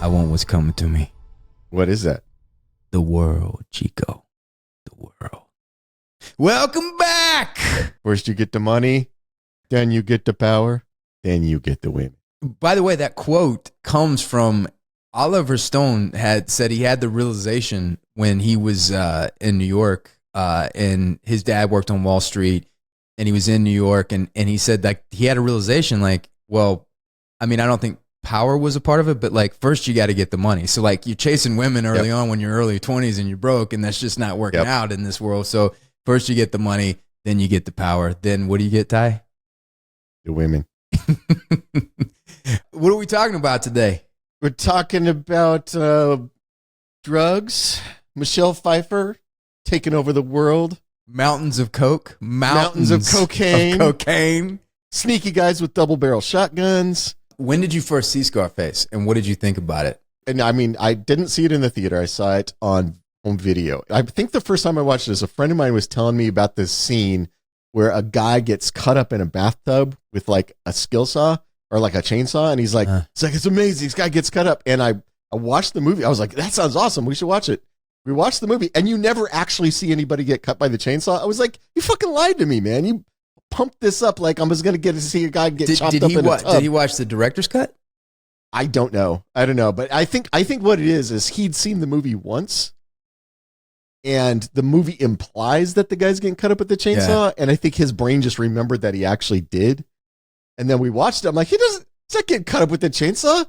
I want what's coming to me. What is that? The world, Chico. The world. Welcome back. First you get the money, then you get the power, then you get the women. By the way, that quote comes from Oliver Stone. Had said he had the realization when he was in New York, and his dad worked on Wall Street, and he was in New York, and he said that he had a realization like, well, I mean, I don't think power was a part of it, but like first you got to get the money. So like you're chasing women early on when you're early 20s and you're broke, and that's just not working out in this world. So first you get the money, then you get the power. Then what do you get, Ty? The women. What are we talking about today? We're talking about drugs. Michelle Pfeiffer taking over the world. Mountains of coke. Mountains of cocaine. Sneaky guys with double barrel shotguns. When did you first see Scarface, and what did you think about it? And I mean, I didn't see it in the theater. I saw it on home video. I think the first time I watched this, a friend of mine was telling me about this scene where a guy gets cut up in a bathtub with like a skill saw or like a chainsaw. And he's like, it's amazing. This guy gets cut up. And I watched the movie. I was like, that sounds awesome. We should watch it. We watched the movie and you never actually see anybody get cut by the chainsaw. I was like, you fucking lied to me, man. You pumped this up like I was going to get to see a guy get chopped up in a tub. Did he watch the director's cut? I don't know. But I think what it is he'd seen the movie once, and the movie implies that the guy's getting cut up with the chainsaw, and I think his brain just remembered that he actually did. And then we watched it. I'm like, he's not getting cut up with the chainsaw. And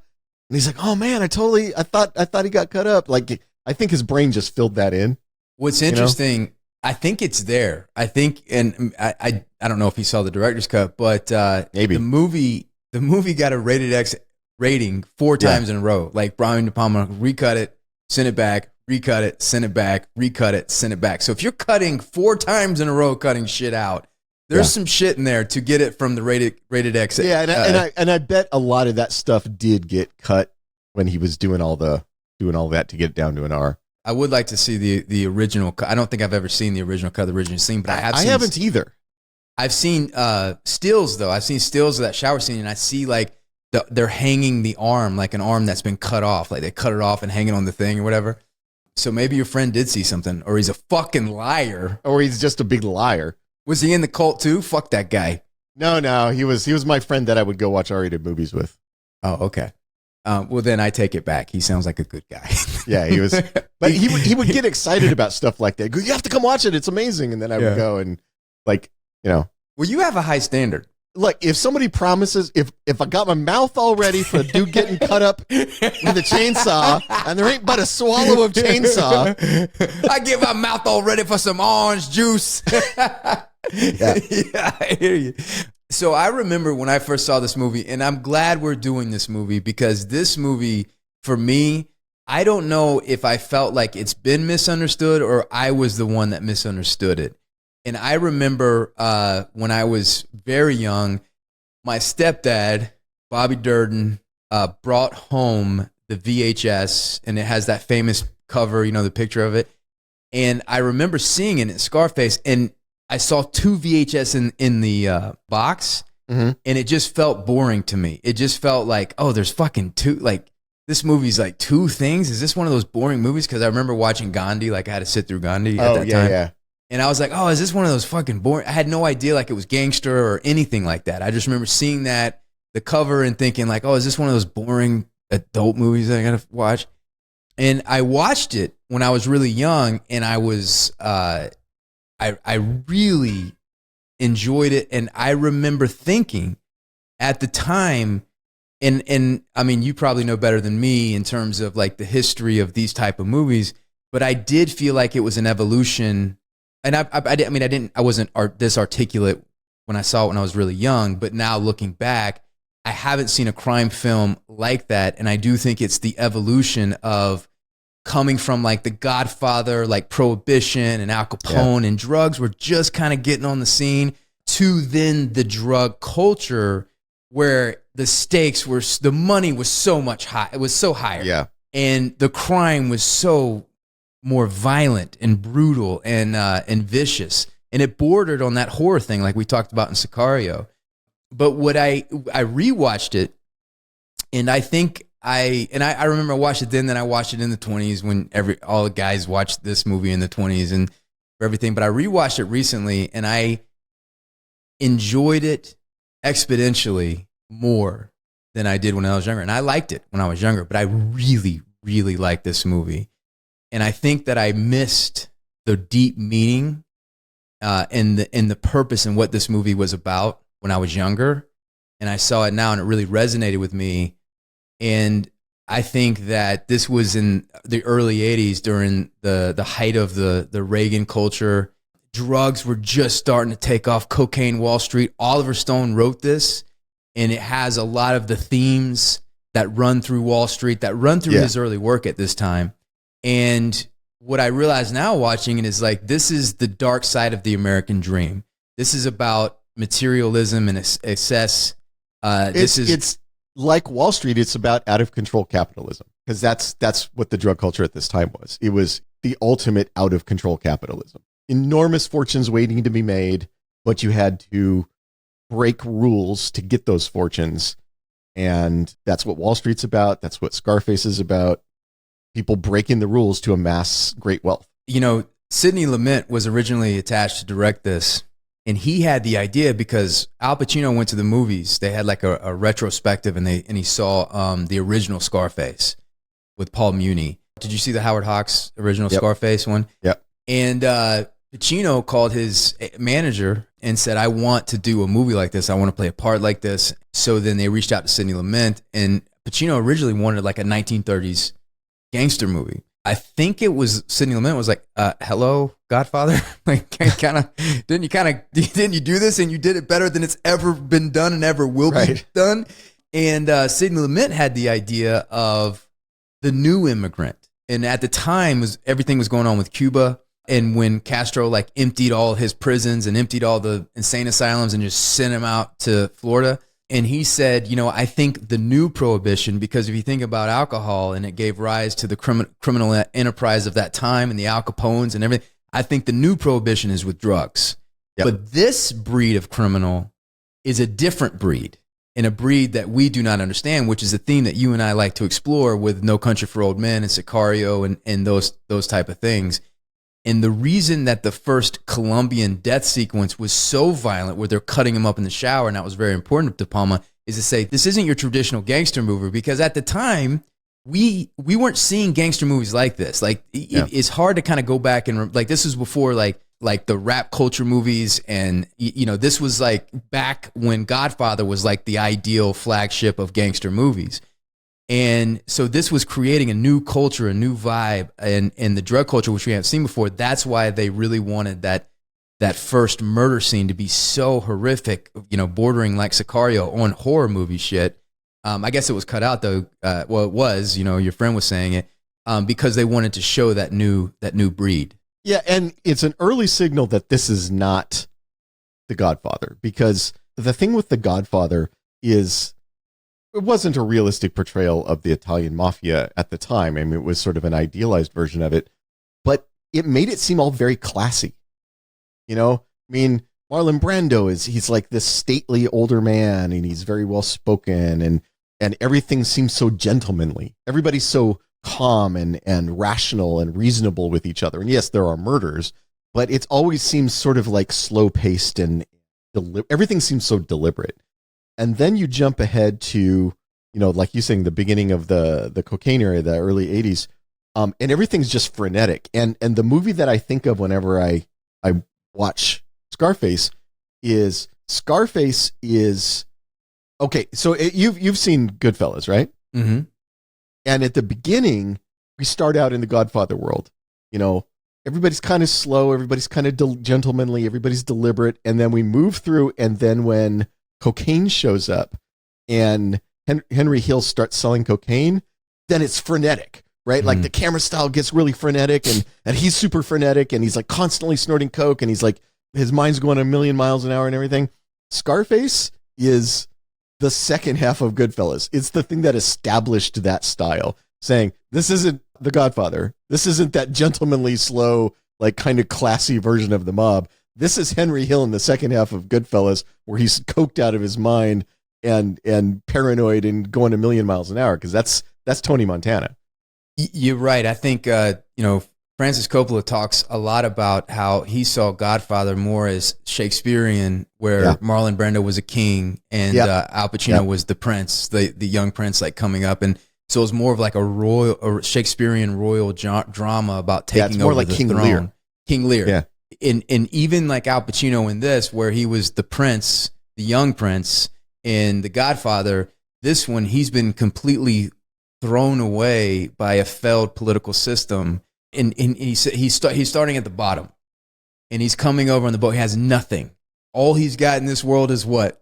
he's like, oh man, I thought he got cut up. Like, I think his brain just filled that in. What's interesting, I think it's there. I think, and I don't know if he saw the director's cut, but maybe the movie got a rated X rating 4 times in a row. Like Brian De Palma recut it, send it back, recut it, send it back, recut it, send it back. So if you're cutting 4 times in a row, cutting shit out, there's some shit in there to get it from the rated X. Yeah, and I bet a lot of that stuff did get cut when he was doing all that to get it down to an R. I would like to see the original cut. I don't think I've ever seen the original cut, the original scene, but I haven't either. I've seen stills though. I've seen stills of that shower scene, and I see like they're hanging the arm, like an arm that's been cut off, like they cut it off and hang it on the thing or whatever. So maybe your friend did see something, or he's a fucking liar, or he's just a big liar. Was he in the cult too? Fuck that guy. No, he was my friend that I would go watch R-rated movies with. Oh, okay. Well, then I take it back. He sounds like a good guy. Yeah, he was. But he would get excited about stuff like that. Go, you have to come watch it. It's amazing. And then I would go and like, Well, you have a high standard. Like if somebody promises, if I got my mouth all ready for a dude getting cut up with a chainsaw, and there ain't but a swallow of chainsaw, I get my mouth all ready for some orange juice. Yeah, I hear you. So I remember when I first saw this movie, and I'm glad we're doing this movie because this movie, for me, I don't know if I felt like it's been misunderstood or I was the one that misunderstood it. And I remember when I was very young, my stepdad, Bobby Durden, brought home the VHS, and it has that famous cover, the picture of it. And I remember seeing it in Scarface, and I saw 2 VHS in the box, and it just felt boring to me. It just felt like, oh, there's fucking 2, like, this movie's like 2 things. Is this one of those boring movies? Because I remember watching Gandhi, like I had to sit through Gandhi at that time. Yeah. And I was like, oh, is this one of those fucking boring? I had no idea like it was gangster or anything like that. I just remember seeing the cover and thinking like, oh, is this one of those boring adult movies that I gotta watch? And I watched it when I was really young, and I was, I really enjoyed it. And I remember thinking at the time, and I mean, you probably know better than me in terms of like the history of these type of movies, but I did feel like it was an evolution. And I wasn't this articulate when I saw it when I was really young, but now looking back, I haven't seen a crime film like that. And I do think it's the evolution of coming from like The Godfather, like Prohibition and Al Capone, and drugs were just kind of getting on the scene, to then the drug culture where the stakes were, the money was so much high. It was so higher. Yeah. And the crime was so more violent and brutal and vicious, and it bordered on that horror thing like we talked about in Sicario. But what I rewatched it, and I think I remember I watched it then I watched it in the 20s when all the guys watched this movie in the 20s and everything. But I rewatched it recently and I enjoyed it exponentially more than I did when I was younger. And I liked it when I was younger, but I really, really liked this movie. And I think that I missed the deep meaning and the purpose and what this movie was about when I was younger. And I saw it now and it really resonated with me. And I think that this was in the early 80s during the height of the Reagan culture. Drugs were just starting to take off. Cocaine Wall Street. Oliver Stone wrote this, and it has a lot of the themes that run through Wall Street, that run through his early work at this time. And what I realize now watching it is like, this is the dark side of the American dream. This is about materialism and excess. It's like Wall Street. It's about out of control capitalism, because that's what the drug culture at this time was. It was the ultimate out of control capitalism. Enormous fortunes waiting to be made, but you had to break rules to get those fortunes. And that's what Wall Street's about. That's what Scarface is about. People breaking the rules to amass great wealth. You know, Sidney Lumet was originally attached to direct this, and he had the idea because Al Pacino went to the movies. They had like a retrospective, and he saw the original Scarface with Paul Muni. Did you see the Howard Hawks original Scarface one? Yep. And Pacino called his manager and said, I want to do a movie like this. I want to play a part like this. So then they reached out to Sidney Lumet, and Pacino originally wanted like a 1930s gangster movie. I think it was Sidney Lumet was like, hello, Godfather? Like, didn't you do this and you did it better than it's ever been done and ever will be done? And Sidney Lumet had the idea of the new immigrant. And at the time, everything was going on with Cuba. And when Castro like emptied all his prisons and emptied all the insane asylums and just sent him out to Florida. And he said, you know, I think the new prohibition, because if you think about alcohol and it gave rise to the criminal enterprise of that time and the Al Capones and everything, I think the new prohibition is with drugs. Yep. But this breed of criminal is a different breed, and a breed that we do not understand, which is a theme that you and I like to explore with No Country for Old Men and Sicario and those type of things. And the reason that the first Colombian death sequence was so violent, where they're cutting him up in the shower, and that was very important to Palma, is to say, this isn't your traditional gangster movie, because at the time, we weren't seeing gangster movies like this. Like, it's hard to kind of go back and, like, this was before, like the rap culture movies, and, you know, this was, like, back when Godfather was, like, the ideal flagship of gangster movies. And so this was creating a new culture, a new vibe, and the drug culture, which we haven't seen before. That's why they really wanted that first murder scene to be so horrific, you know, bordering like Sicario on horror movie shit. I guess it was cut out though. Well, it was, you know, your friend was saying it, because they wanted to show that new breed. Yeah, and it's an early signal that this is not The Godfather, because the thing with The Godfather is, it wasn't a realistic portrayal of the Italian mafia at the time. I mean, it was sort of an idealized version of it, but it made it seem all very classy. You know, I mean, Marlon Brando he's like this stately older man, and he's very well spoken, and everything seems so gentlemanly. Everybody's so calm and rational and reasonable with each other. And yes, there are murders, but it always seems sort of like slow paced and everything seems so deliberate. And then you jump ahead to, you know, like you saying, the beginning of the cocaine era, the early 80s, and everything's just frenetic. And the movie that I think of whenever I watch Scarface is okay. So you've seen Goodfellas, right? Mm-hmm. And at the beginning, we start out in the Godfather world. You know, everybody's kind of slow, everybody's kind of gentlemanly, everybody's deliberate, and then we move through, and then when cocaine shows up and Henry Hill starts selling cocaine, then it's frenetic, right? Like the camera style gets really frenetic, and he's super frenetic, and he's like constantly snorting coke, and he's like, his mind's going a million miles an hour and everything. Scarface is the second half of Goodfellas. It's the thing that established that style, saying, this isn't The Godfather. This isn't that gentlemanly, slow, like kind of classy version of the mob. This is Henry Hill in the second half of Goodfellas, where he's coked out of his mind, and paranoid and going a million miles an hour, because that's Tony Montana. You're right. I think Francis Coppola talks a lot about how he saw Godfather more as Shakespearean, where Marlon Brando was a king and Al Pacino was the prince, the young prince, like coming up, and so it was more of like a Shakespearean royal drama about taking over the throne. Lear. King Lear. Yeah. And even like Al Pacino in this, where he was the prince, the young prince in The Godfather, this one he's been completely thrown away by a failed political system. And he's starting at the bottom, and he's coming over on the boat. He has nothing. All he's got in this world is what?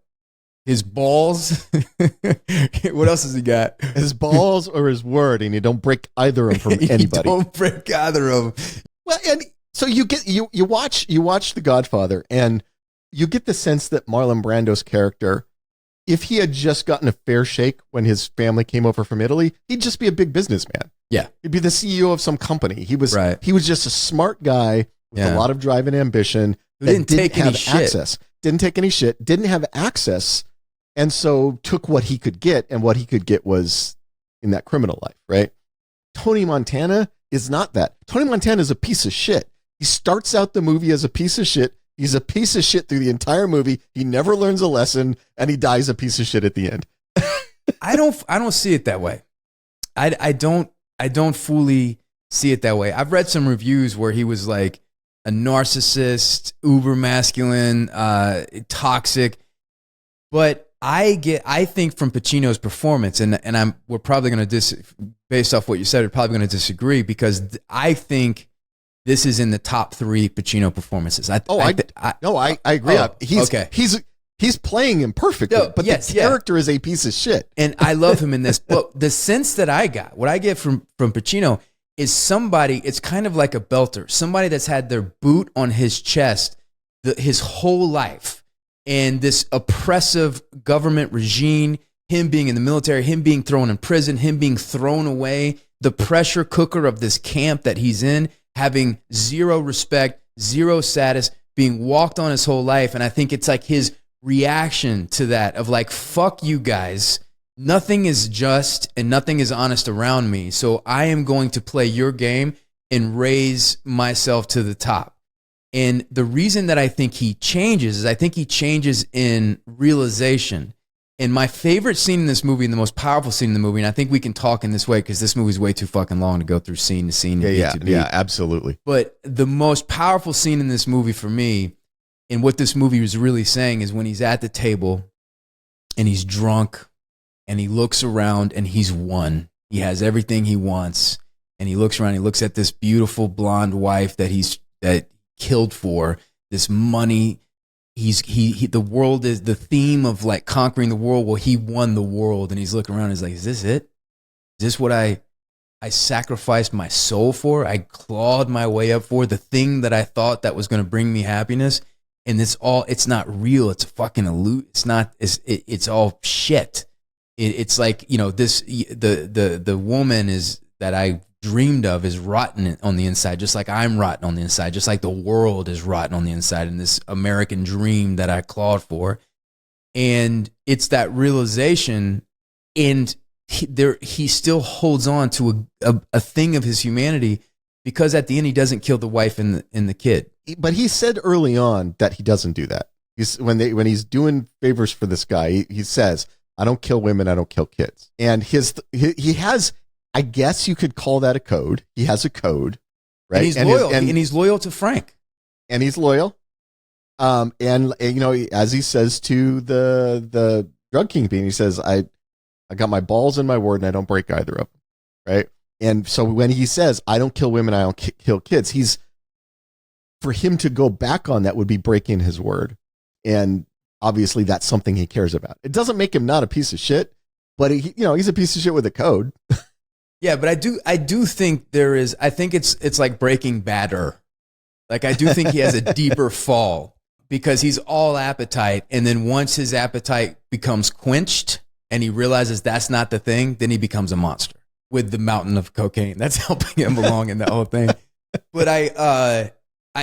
His balls. What else has he got? His balls or his word, and you don't break either of them from anybody. You don't break either of them. Well, and so you watch The Godfather, and you get the sense that Marlon Brando's character, if he had just gotten a fair shake when his family came over from Italy, he'd just be a big businessman. Yeah. He'd be the CEO of some company. He was just a smart guy with a lot of drive and ambition. Who didn't have access. Didn't take any shit. Didn't have access. And so took what he could get, and what he could get was in that criminal life, right? Tony Montana is not that. Tony Montana is a piece of shit. He starts out the movie as a piece of shit. He's a piece of shit through the entire movie. He never learns a lesson, and he dies a piece of shit at the end. I don't see it that way. I don't fully see it that way. I've read some reviews where he was like a narcissist, uber masculine, toxic. But I think from Pacino's performance, and we're probably going to based off what you said, we're probably going to disagree, because I think this is in the top 3 Pacino performances. I agree. He's playing him perfectly, but the character is a piece of shit. And I love him in this. But the sense that what I get from Pacino is somebody, it's kind of like a belter, somebody that's had their boot on his chest his whole life. And this oppressive government regime, him being in the military, him being thrown in prison, him being thrown away, the pressure cooker of this camp that he's in, having zero respect, zero status, being walked on his whole life. And I think it's like his reaction to that of like, fuck you guys. Nothing is just and nothing is honest around me. So I am going to play your game and raise myself to the top. And the reason that I think he changes is I think he changes in realization. And my favorite scene in this movie, and the most powerful scene in the movie, and I think we can talk in this way because this movie is way too fucking long to go through scene to scene. Yeah, absolutely. But the most powerful scene in this movie for me, and what this movie was really saying, is when he's at the table and he's drunk and he looks around and he's won. He has everything he wants, and he looks around. He looks at this beautiful blonde wife that he killed for, this money. The world is the theme of like conquering the world. Well, he won the world, and he's looking around. He's like, "Is this it? Is this what I sacrificed my soul for? I clawed my way up for the thing that I thought that was going to bring me happiness, and it's not real. It's a fucking illusion. It's not. It's all shit. It's like, the woman is that I dreamed of is rotten on the inside, just like I'm rotten on the inside, just like the world is rotten on the inside in this American dream that I clawed for. And it's that realization, and he still holds on to a thing of his humanity, because at the end he doesn't kill the wife and the kid. But he said early on that he doesn't do that. When he's doing favors for this guy, he says, "I don't kill women, I don't kill kids." And he has, I guess you could call that a code. He has a code, right? And he's loyal. And he's loyal to Franck. And he's loyal. And as he says to the drug kingpin, he says, I got my balls in my word, and I don't break either of them, right? And so when he says, "I don't kill women, I don't kill kids," for him to go back on that would be breaking his word. And obviously that's something he cares about. It doesn't make him not a piece of shit, but he's a piece of shit with a code. Yeah, but I do think I think it's like Breaking Badder. Like, I do think he has a deeper fall, because he's all appetite, and then once his appetite becomes quenched and he realizes that's not the thing, then he becomes a monster with the mountain of cocaine. That's helping him along in that whole thing. But I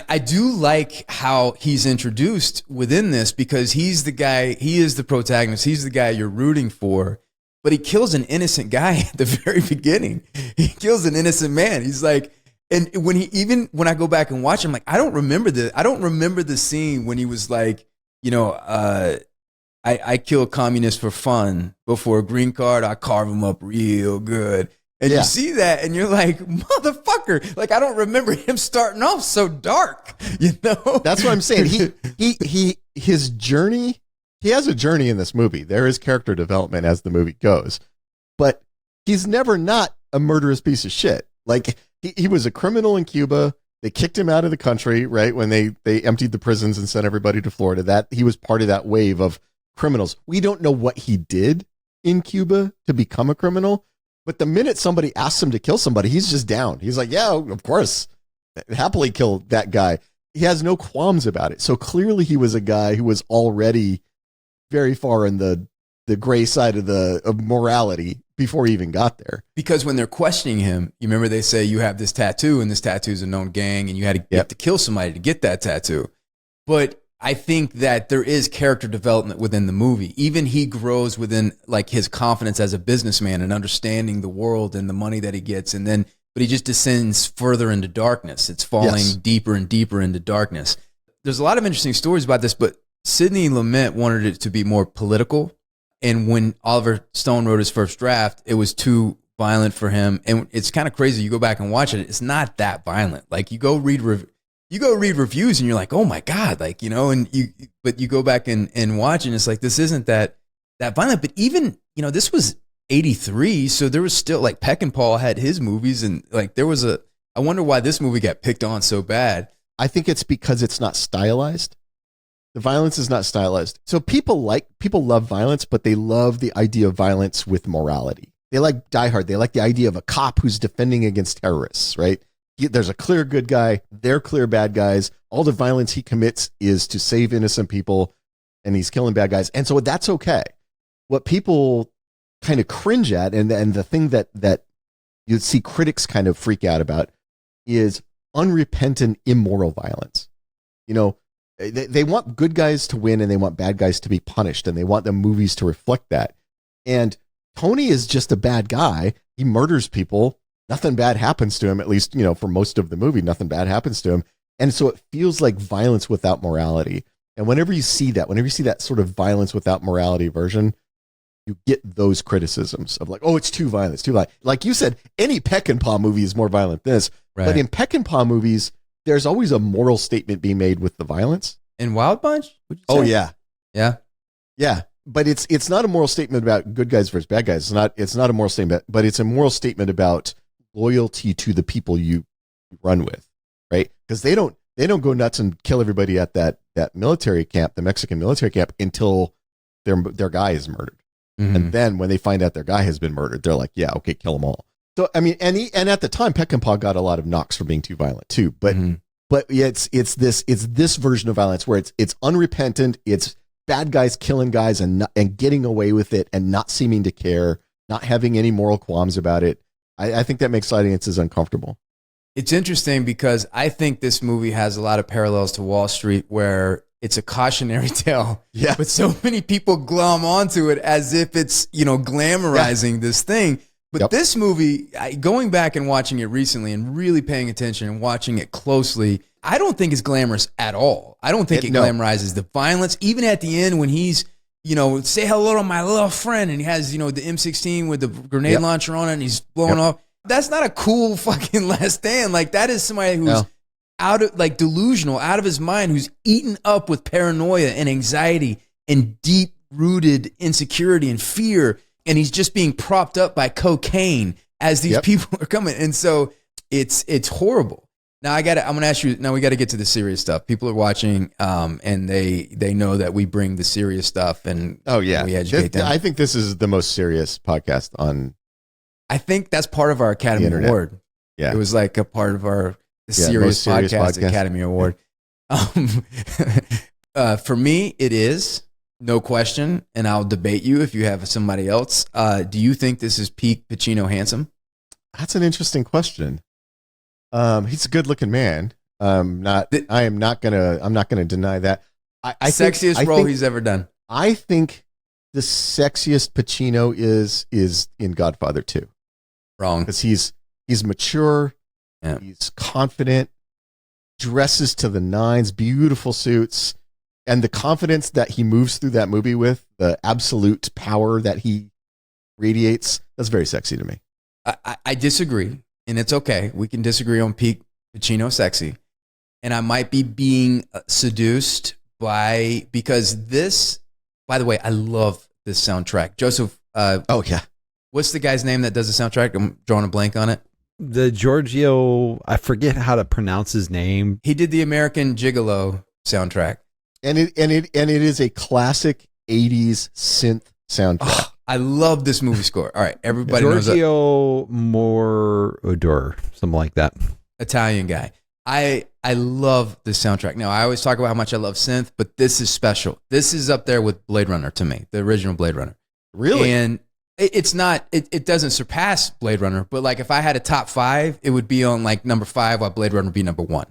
I do like how he's introduced within this, because he's the guy, he is the protagonist, he's the guy you're rooting for, but he kills an innocent guy at the very beginning. He kills an innocent man. He's like, and when I go back and watch him, like, I don't remember the scene when he was like, I kill communists for fun, but for a green card, I carve them up real good. And you see that and you're like, motherfucker, like, I don't remember him starting off so dark, That's what I'm saying. His journey, he has a journey in this movie. There is character development as the movie goes, but he's never not a murderous piece of shit. Like, he was a criminal in Cuba. They kicked him out of the country, right? When they emptied the prisons and sent everybody to Florida. That he was part of that wave of criminals. We don't know what he did in Cuba to become a criminal. But the minute somebody asks him to kill somebody, he's just down. He's like, yeah, of course. Happily kill that guy. He has no qualms about it. So clearly he was a guy who was already very far in the gray side of morality before he even got there. Because when they're questioning him, you remember they say, you have this tattoo, and this tattoo is a known gang, and you had to kill somebody to get that tattoo. But I think that there is character development within the movie. Even he grows within, like, his confidence as a businessman and understanding the world and the money that he gets. But he just descends further into darkness. It's falling deeper and deeper into darkness. There's a lot of interesting stories about this, but Sidney Lumet wanted it to be more political. And when Oliver Stone wrote his first draft, it was too violent for him. And it's kind of crazy. You go back and watch it. It's not that violent. Like, you go read reviews and you're like, oh my God, like, but you go back and watch and it's like, this isn't that violent. But even, this was 83. So there was still, like, Peckinpah had his movies, and like, I wonder why this movie got picked on so bad. I think it's because it's not stylized. The violence is not stylized. So people love violence, but they love the idea of violence with morality. They like Die Hard. They like the idea of a cop who's defending against terrorists, right? There's a clear good guy. They're clear bad guys. All the violence he commits is to save innocent people, and he's killing bad guys. And so that's okay. What people kind of cringe at, and the thing that you'd see critics kind of freak out about, is unrepentant, immoral violence. They want good guys to win, and they want bad guys to be punished, and they want the movies to reflect that. And Tony is just a bad guy. He murders people. Nothing bad happens to him, at least, for most of the movie, nothing bad happens to him. And so it feels like violence without morality. And whenever you see that sort of violence without morality version, you get those criticisms of like, oh, it's too violent, it's too violent. Like you said, any Peckinpah movie is more violent than this. Right. But in Peckinpah movies, there's always a moral statement being made with the violence. In Wild Bunch? Oh, yeah. Yeah. Yeah. But it's not a moral statement about good guys versus bad guys. It's not a moral statement, but it's a moral statement about loyalty to the people you run with, right? Because they don't go nuts and kill everybody at that military camp, the Mexican military camp, until their guy is murdered. Mm-hmm. And then when they find out their guy has been murdered, they're like, yeah, okay, kill them all. So I mean, and at the time, Peckinpah got a lot of knocks for being too violent too. But yeah, it's this version of violence where it's unrepentant. It's bad guys killing guys and getting away with it and not seeming to care, not having any moral qualms about it. I think that makes audiences uncomfortable. It's interesting because I think this movie has a lot of parallels to Wall Street, where it's a cautionary tale. Yeah. But so many people glom onto it as if it's, glamorizing this thing. But this movie, going back and watching it recently and really paying attention and watching it closely, I don't think it's glamorous at all. I don't think it glamorizes the violence. Even at the end when he's, say hello to my little friend, and he has, the M16 with the grenade launcher on it and he's blowing off. That's not a cool fucking last stand. Like, that is somebody who's out of, like, delusional, out of his mind, who's eaten up with paranoia and anxiety and deep-rooted insecurity and fear. And he's just being propped up by cocaine as these people are coming. And so it's horrible. Now I'm going to ask you, now we got to get to the serious stuff. People are watching, and they know that we bring the serious stuff, and we educate them. I think this is the most serious podcast on. I think that's part of our Academy Award. Yeah. It was like a part of our serious podcast Academy Award. For me, it is. No question, and I'll debate you if you have somebody else. Do you think this is peak Pacino handsome? That's an interesting question. He's a good-looking man. I'm not gonna deny that. I Sexiest role he's ever done. I think the sexiest Pacino is in Godfather 2. Wrong. Because he's mature, yeah. He's confident, dresses to the nines, beautiful suits, and the confidence that he moves through that movie with, the absolute power that he radiates, that's very sexy to me. I disagree, and it's okay. We can disagree on peak Pacino sexy. And I might be being seduced because this, by the way, I love this soundtrack. Joseph. Oh, yeah. What's the guy's name that does the soundtrack? I'm drawing a blank on it. The Giorgio, I forget how to pronounce his name. He did the American Gigolo soundtrack. And it is a classic 80s synth soundtrack. Oh, I love this movie score. All right, everybody knows Giorgio Moroder, something like that. Italian guy. I love this soundtrack. Now, I always talk about how much I love synth, but this is special. This is up there with Blade Runner to me, the original Blade Runner. Really? And it's not, it doesn't surpass Blade Runner, but like if I had a top 5, it would be on like number 5 while Blade Runner would be number 1.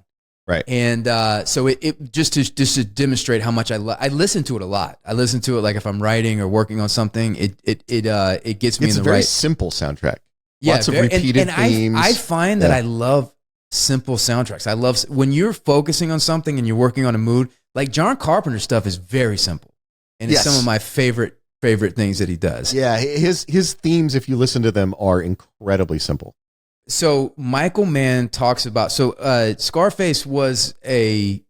Right. And so it just to demonstrate how much I listen to it a lot. I listen to it like if I'm writing or working on something, it gets me in the right. It's a very simple soundtrack. Lots of repeated themes. I find that I love simple soundtracks. I love when you're focusing on something and you're working on a mood. Like John Carpenter stuff is very simple, and it's some of my favorite things that he does. Yeah, his themes, if you listen to them, are incredibly simple. So Michael Mann talks about Scarface was a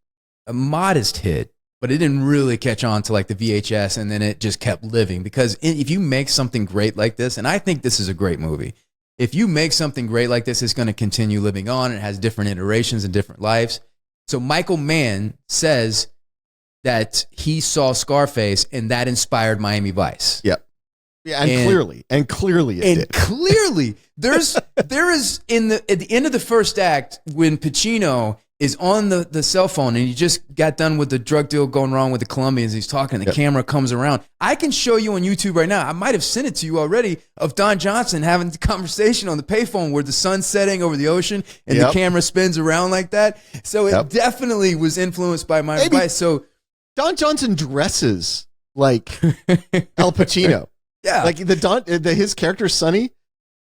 modest hit, but it didn't really catch on to like the VHS, and then it just kept living because if you make something great like this, and I think this is a great movie. If you make something great like this, it's going to continue living on. It has different iterations and different lives. So Michael Mann says that he saw Scarface and that inspired Miami Vice. Yep. Yeah, and clearly it did. And clearly, there is at the end of the first act when Pacino is on the cell phone and he just got done with the drug deal going wrong with the Colombians. He's talking, the camera comes around. I can show you on YouTube right now. I might have sent it to you already of Don Johnson having the conversation on the payphone where the sun's setting over the ocean and the camera spins around like that. So it definitely was influenced by my advice. So Don Johnson dresses like Al Pacino. Yeah, like his character Sonny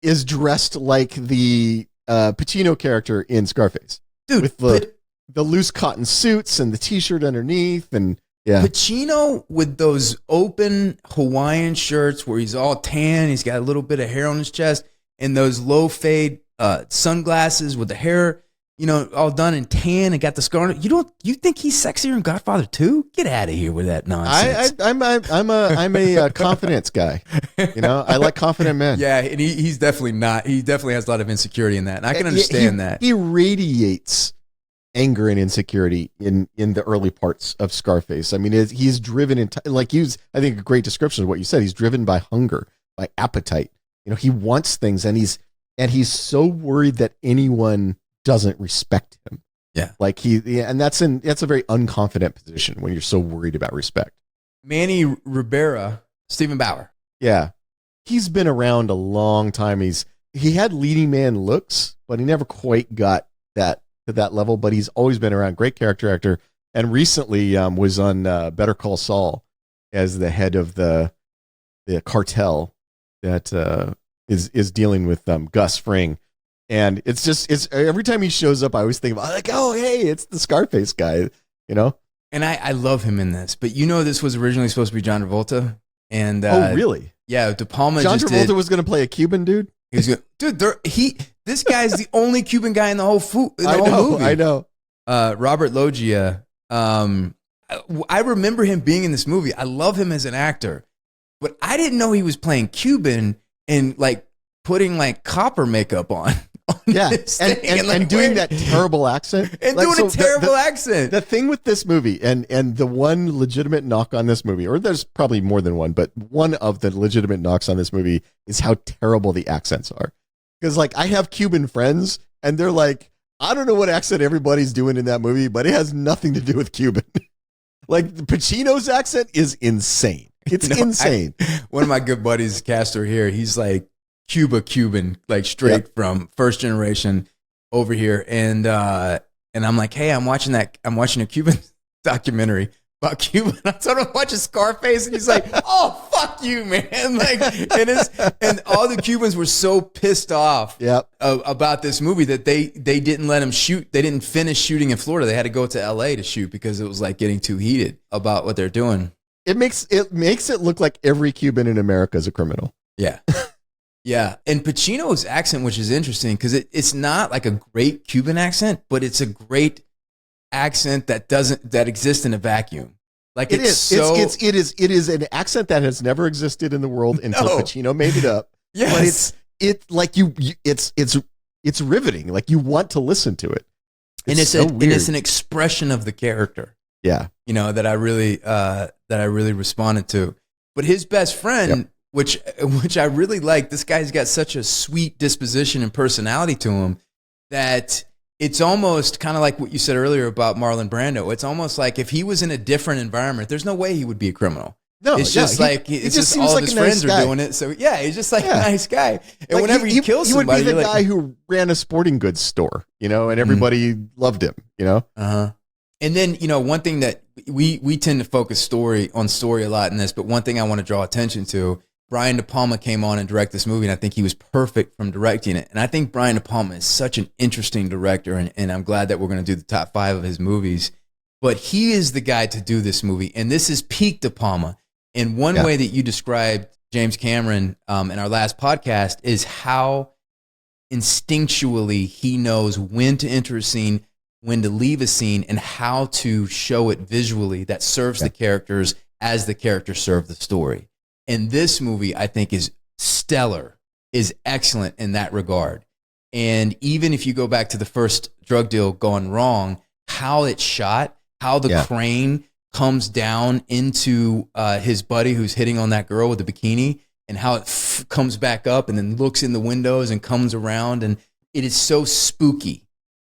is dressed like the Pacino character in Scarface. Dude, with the loose cotton suits and the t-shirt underneath, and Pacino with those open Hawaiian shirts where he's all tan, he's got a little bit of hair on his chest, and those low fade sunglasses with the hair, all done in tan and got the scar. You think he's sexier in Godfather 2? Get out of here with that nonsense. I'm a confidence guy. I like confident men. Yeah, and he's definitely not. He definitely has a lot of insecurity in that, and I can understand that. He radiates anger and insecurity in the early parts of Scarface. I mean, he's driven I think a great description of what you said. He's driven by hunger, by appetite. He wants things, and he's so worried that anyone doesn't respect him. Yeah. And that's a very unconfident position when you're so worried about respect. Manny Ribera, Stephen Bauer. Yeah. He's been around a long time. He had leading man looks, but he never quite got to that level, but he's always been around. Great character actor. And recently was on Better Call Saul as the head of the cartel that is dealing with Gus Fring. And it's every time he shows up, I always think about oh, hey, it's the Scarface guy, And I love him in this, but this was originally supposed to be John Travolta. And oh, really? Yeah, De Palma. John Travolta was going to play a Cuban dude. He was this guy's the only Cuban guy in the whole movie. I know. Robert Loggia. I remember him being in this movie. I love him as an actor, but I didn't know he was playing Cuban and like putting like copper makeup on. Yeah, and doing that terrible accent. And doing a terrible accent. The thing with this movie, and the one legitimate knock on this movie, or there's probably more than one, but one of the legitimate knocks on this movie is how terrible the accents are. Because I have Cuban friends, and they're like, I don't know what accent everybody's doing in that movie, but it has nothing to do with Cuban. Pacino's accent is insane. It's insane. One of my good buddies, Castor here, he's like, Cuban, like straight from first generation over here. And and I'm like, hey, I'm watching a Cuban documentary about Cuba. I told him I'm watching Scarface, and he's like, oh, fuck you, man. Like, and all the Cubans were so pissed off about this movie that they didn't let him shoot. They didn't finish shooting in Florida. They had to go to LA to shoot because it was like getting too heated about what they're doing. It makes it look like every Cuban in America is a criminal. Yeah. Yeah. And Pacino's accent, which is interesting because it's not like a great Cuban accent, but it's a great accent that exists in a vacuum. Like it is an accent that has never existed in the world until Pacino made it up. Yes. But it's riveting. Like you want to listen to it. And it's an expression of the character. Yeah. You know, that I really responded to. But his best friend, which I really like, this guy's got such a sweet disposition and personality to him that it's almost kind of like what you said earlier about Marlon Brando. It's almost like if he was in a different environment, there's no way he would be a criminal. No, it's just it's just all of his friends are doing it. So yeah, he's just like a nice guy. And like whenever he kills somebody, he would be the guy who ran a sporting goods store, you know, and everybody loved him, you know. And then, you know, one thing that we tend to focus on story a lot in this, but one thing I want to draw attention to. Brian De Palma came on and directed this movie, and I think he was perfect from directing it. And I think Brian De Palma is such an interesting director, and I'm glad that we're going to do the top 5 of his movies. But he is the guy to do this movie, and this is peak De Palma. And one way that you described James Cameron in our last podcast is how instinctually he knows when to enter a scene, when to leave a scene, and how to show it visually that serves the characters as the characters serve the story. And this movie, I think, is stellar, is excellent in that regard. And even if you go back to the first drug deal gone wrong, how it's shot, how the crane comes down into his buddy who's hitting on that girl with the bikini, and how it comes back up and then looks in the windows and comes around. And it is so spooky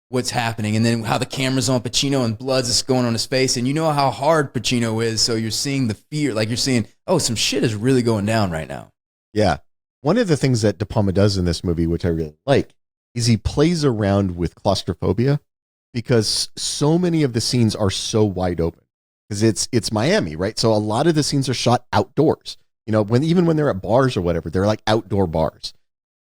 what's happening. And then how the camera's on Pacino and blood's just going on his face. And you know how hard Pacino is. So you're seeing the fear, like you're seeing, oh, some shit is really going down right now. Yeah. One of the things that De Palma does in this movie, which I really like, is he plays around with claustrophobia because so many of the scenes are so wide open because it's Miami, right? So a lot of the scenes are shot outdoors, you know, even when they're at bars or whatever, they're like outdoor bars.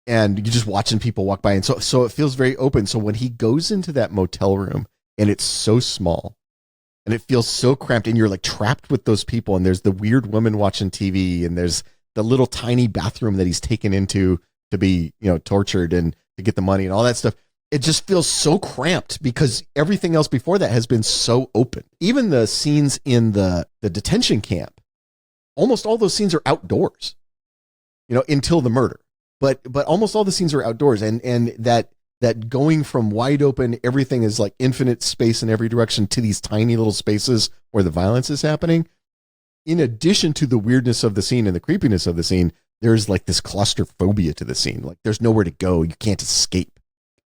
And you're just watching people walk by. And so it feels very open. So when he goes into that motel room and it's so small and it feels so cramped and you're like trapped with those people and there's the weird woman watching TV and there's the little tiny bathroom that he's taken into to be, you know, tortured and to get the money and all that stuff. It just feels so cramped because everything else before that has been so open. Even the scenes in the detention camp, almost all those scenes are outdoors, you know, until the murder. But almost all the scenes are outdoors, and that going from wide open, everything is like infinite space in every direction to these tiny little spaces where the violence is happening. In addition to the weirdness of the scene and the creepiness of the scene, there's like this claustrophobia to the scene. Like there's nowhere to go. You can't escape.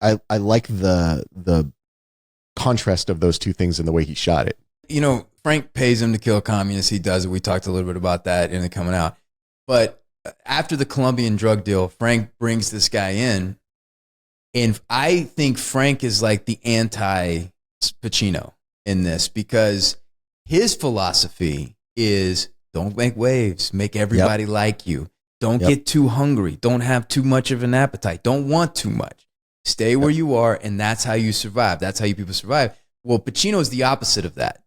I like the contrast of those two things in the way he shot it. You know, Frank pays him to kill communists. He does it. We talked a little bit about that in it coming out. But after the Colombian drug deal, Frank brings this guy in, and I think Frank is like the anti-Pacino in this because his philosophy is don't make waves, make everybody like you. Don't get too hungry. Don't have too much of an appetite. Don't want too much. Stay where you are, and that's how you survive. That's how you people survive. Well, Pacino is the opposite of that.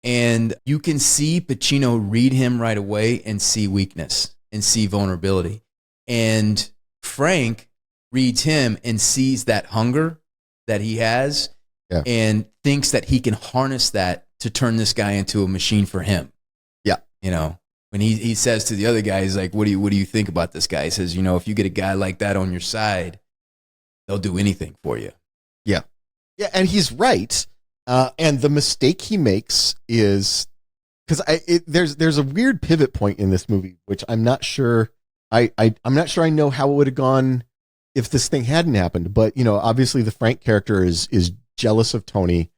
And you can see Pacino read him right away and see weakness and see vulnerability. And Frank reads him and sees that hunger that he has and thinks that he can harness that to turn this guy into a machine for him. Yeah. You know, when he says to the other guy, he's like, what do you think about this guy? He says, you know, if you get a guy like that on your side, they'll do anything for you. Yeah. Yeah. And he's right. And the mistake he makes is because there's a weird pivot point in this movie, which I'm not sure I'm not sure I know how it would have gone if this thing hadn't happened. But, you know, obviously the Frank character is jealous of Tony,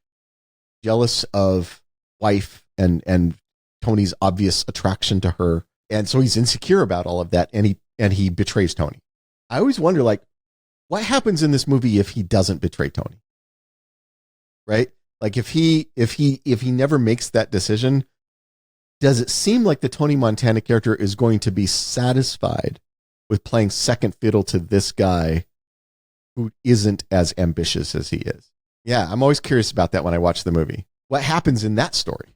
jealous of wife and Tony's obvious attraction to her. And so he's insecure about all of that. And he betrays Tony. I always wonder, like, what happens in this movie if he doesn't betray Tony? right? Like if he never makes that decision, does it seem like the Tony Montana character is going to be satisfied with playing second fiddle to this guy who isn't as ambitious as he is? Yeah, I'm always curious about that when I watch the movie. What happens in that story?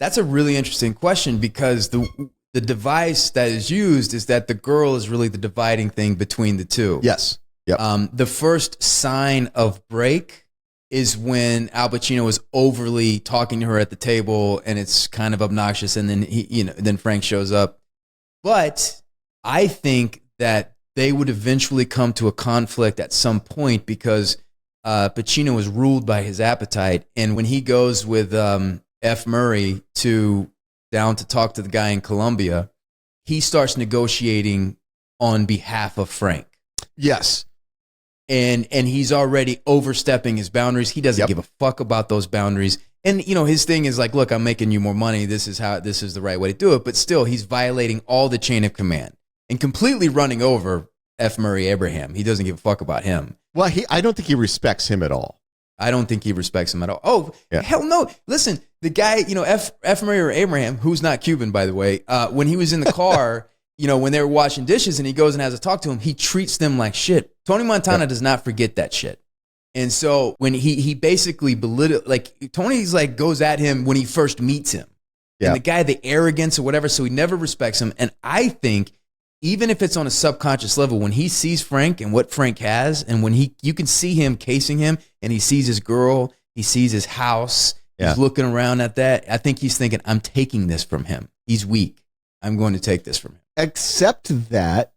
That's a really interesting question, because the device that is used is that the girl is really the dividing thing between the two. Yes. Yep. The first sign of break is when Al Pacino is overly talking to her at the table, and it's kind of obnoxious, and then then Frank shows up. But I think that they would eventually come to a conflict at some point, because Pacino is ruled by his appetite, and when he goes with F. Murray down to talk to the guy in Colombia, he starts negotiating on behalf of Frank. Yes. And he's already overstepping his boundaries. He doesn't give a fuck about those boundaries. And his thing is like, look, I'm making you more money. This is the right way to do it. But still, he's violating all the chain of command and completely running over F. Murray Abraham. He doesn't give a fuck about him. Well, I don't think he respects him at all. I don't think he respects him at all. Oh, yeah. Hell no. Listen, the guy, F. Murray Abraham, who's not Cuban, by the way, when he was in the car, when they were washing dishes and he goes and has a talk to him, he treats them like shit. Tony Montana does not forget that shit. And so when he basically belittle, like Tony's like goes at him when he first meets him. Yeah. And the guy, the arrogance or whatever, so he never respects him. And I think even if it's on a subconscious level, when he sees Frank and what Frank has, and when you can see him casing him and he sees his girl, he sees his house, he's looking around at that. I think he's thinking, I'm taking this from him. He's weak. I'm going to take this from him. Except that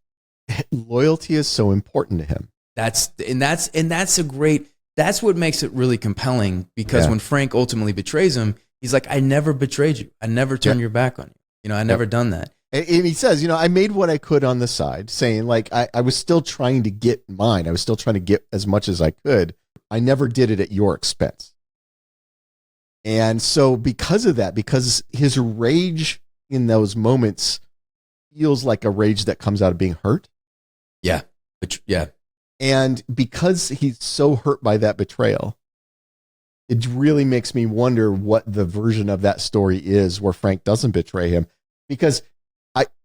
loyalty is so important to him. That's what makes it really compelling, because when Frank ultimately betrays him, he's like, I never betrayed you. I never turned your back on you. I never done that. And he says, I made what I could on the side, saying like, I was still trying to get mine. I was still trying to get as much as I could. I never did it at your expense. And so because of that, because his rage in those moments feels like a rage that comes out of being hurt. Yeah. And because he's so hurt by that betrayal, it really makes me wonder what the version of that story is where Frank doesn't betray him. Because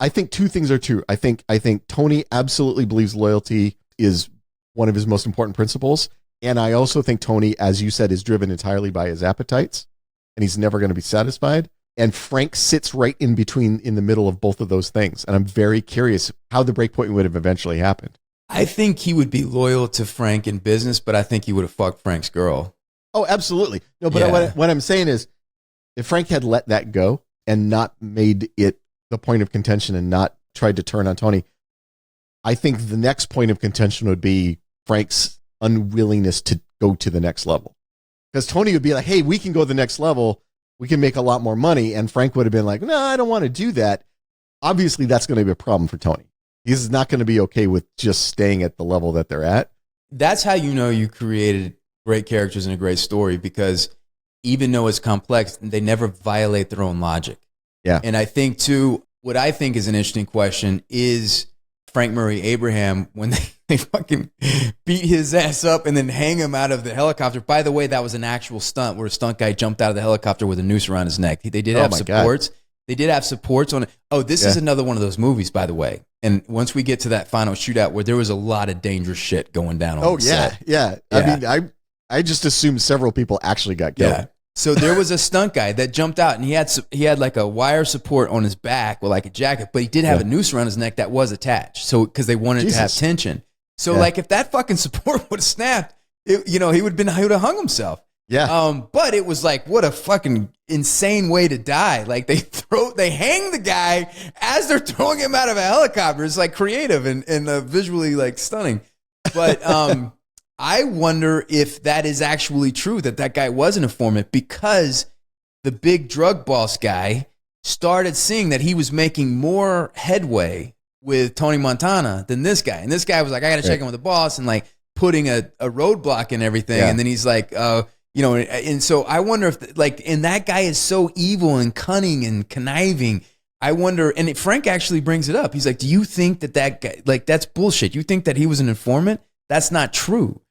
I think two things are true. I think Tony absolutely believes loyalty is one of his most important principles. And I also think Tony, as you said, is driven entirely by his appetites, and he's never going to be satisfied. And Frank sits right in between, in the middle of both of those things. And I'm very curious how the breakpoint would have eventually happened. I think he would be loyal to Frank in business, but I think he would have fucked Frank's girl. Oh, absolutely. No, but what I'm saying is, if Frank had let that go and not made it the point of contention and not tried to turn on Tony, I think the next point of contention would be Frank's unwillingness to go to the next level. Because Tony would be like, hey, we can go to the next level. We can make a lot more money. And Frank would have been like, no, I don't want to do that. Obviously, that's going to be a problem for Tony. He's not going to be okay with just staying at the level that they're at. That's how you created great characters and a great story, because even though it's complex, they never violate their own logic. Yeah. And I think, too, what I think is an interesting question is Frank Murray Abraham, when they fucking beat his ass up and then hang him out of the helicopter. By the way, that was an actual stunt where a stunt guy jumped out of the helicopter with a noose around his neck. They did have supports. God. They did have supports on it. Oh, this is another one of those movies, by the way. And once we get to that final shootout where there was a lot of dangerous shit going down on the set. Yeah. I mean, I just assumed several people actually got killed. Yeah. So there was a stunt guy that jumped out, and he had like a wire support on his back with like a jacket, but he did have a noose around his neck that was attached. So because they wanted to have tension. So like if that fucking support would have snapped, he would have hung himself. Yeah. But it was like, what a fucking insane way to die. Like they hang the guy as they're throwing him out of a helicopter. It's like creative and visually like stunning. But I wonder if that is actually true, that guy was an informant, because the big drug boss guy started seeing that he was making more headway with Tony Montana than this guy. And this guy was like, I got to check in with the boss, and like putting a roadblock and everything. Yeah. And then he's like, and so I wonder if and that guy is so evil and cunning and conniving. I wonder, and Frank actually brings it up. He's like, do you think that guy, like, that's bullshit? You think that he was an informant? That's not true.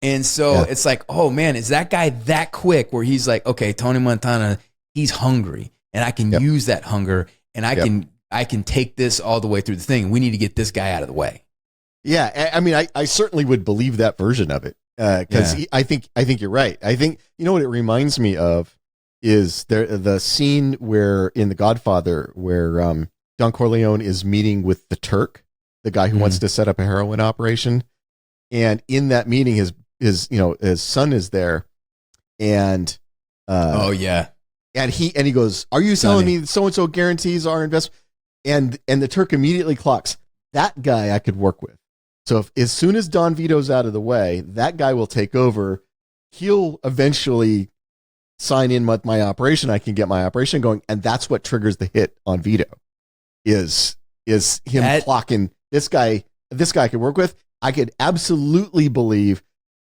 And so it's like, oh man, is that guy that quick where he's like, okay, Tony Montana, he's hungry and I can use that hunger and I can take this all the way through the thing. We need to get this guy out of the way. Yeah. I mean, I certainly would believe that version of it. Cause I think you're right. I think, you know what it reminds me of is the scene where in The Godfather, where, Don Corleone is meeting with the Turk, the guy who wants to set up a heroin operation. And in that meeting, his son is there, and and he goes, "Are you telling me so and so guarantees our investment?" And the Turk immediately clocks, that guy I could work with. So as soon as Don Vito's out of the way, that guy will take over. He'll eventually sign in with my operation. I can get my operation going, and that's what triggers the hit on Vito. Is him clocking this guy I could work with. I could absolutely believe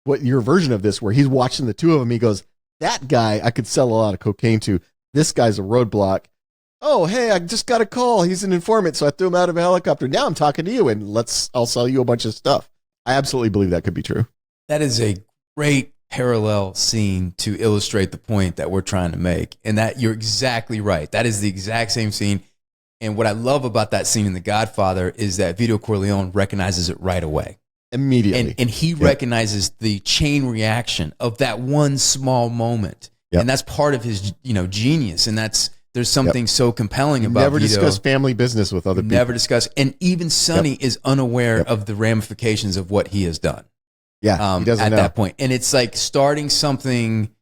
what your version of this, where he's watching the two of them. He goes, that guy I could sell a lot of cocaine to. This guy's a roadblock. Oh, hey, I just got a call. He's an informant. So I threw him out of a helicopter. Now I'm talking to you and I'll sell you a bunch of stuff. I absolutely believe that could be true. That is a great parallel scene to illustrate the point that we're trying to make. And that you're exactly right. That is the exact same scene. And what I love about that scene in The Godfather is that Vito Corleone recognizes it right away. Immediately. And he recognizes the chain reaction of that one small moment. Yep. And that's part of his, genius. And there's something so compelling about Never Vito. discuss family business with other people. Never discuss. And even Sonny is unaware of the ramifications of what he has done. Yeah, he doesn't know. At that point. And it's like starting something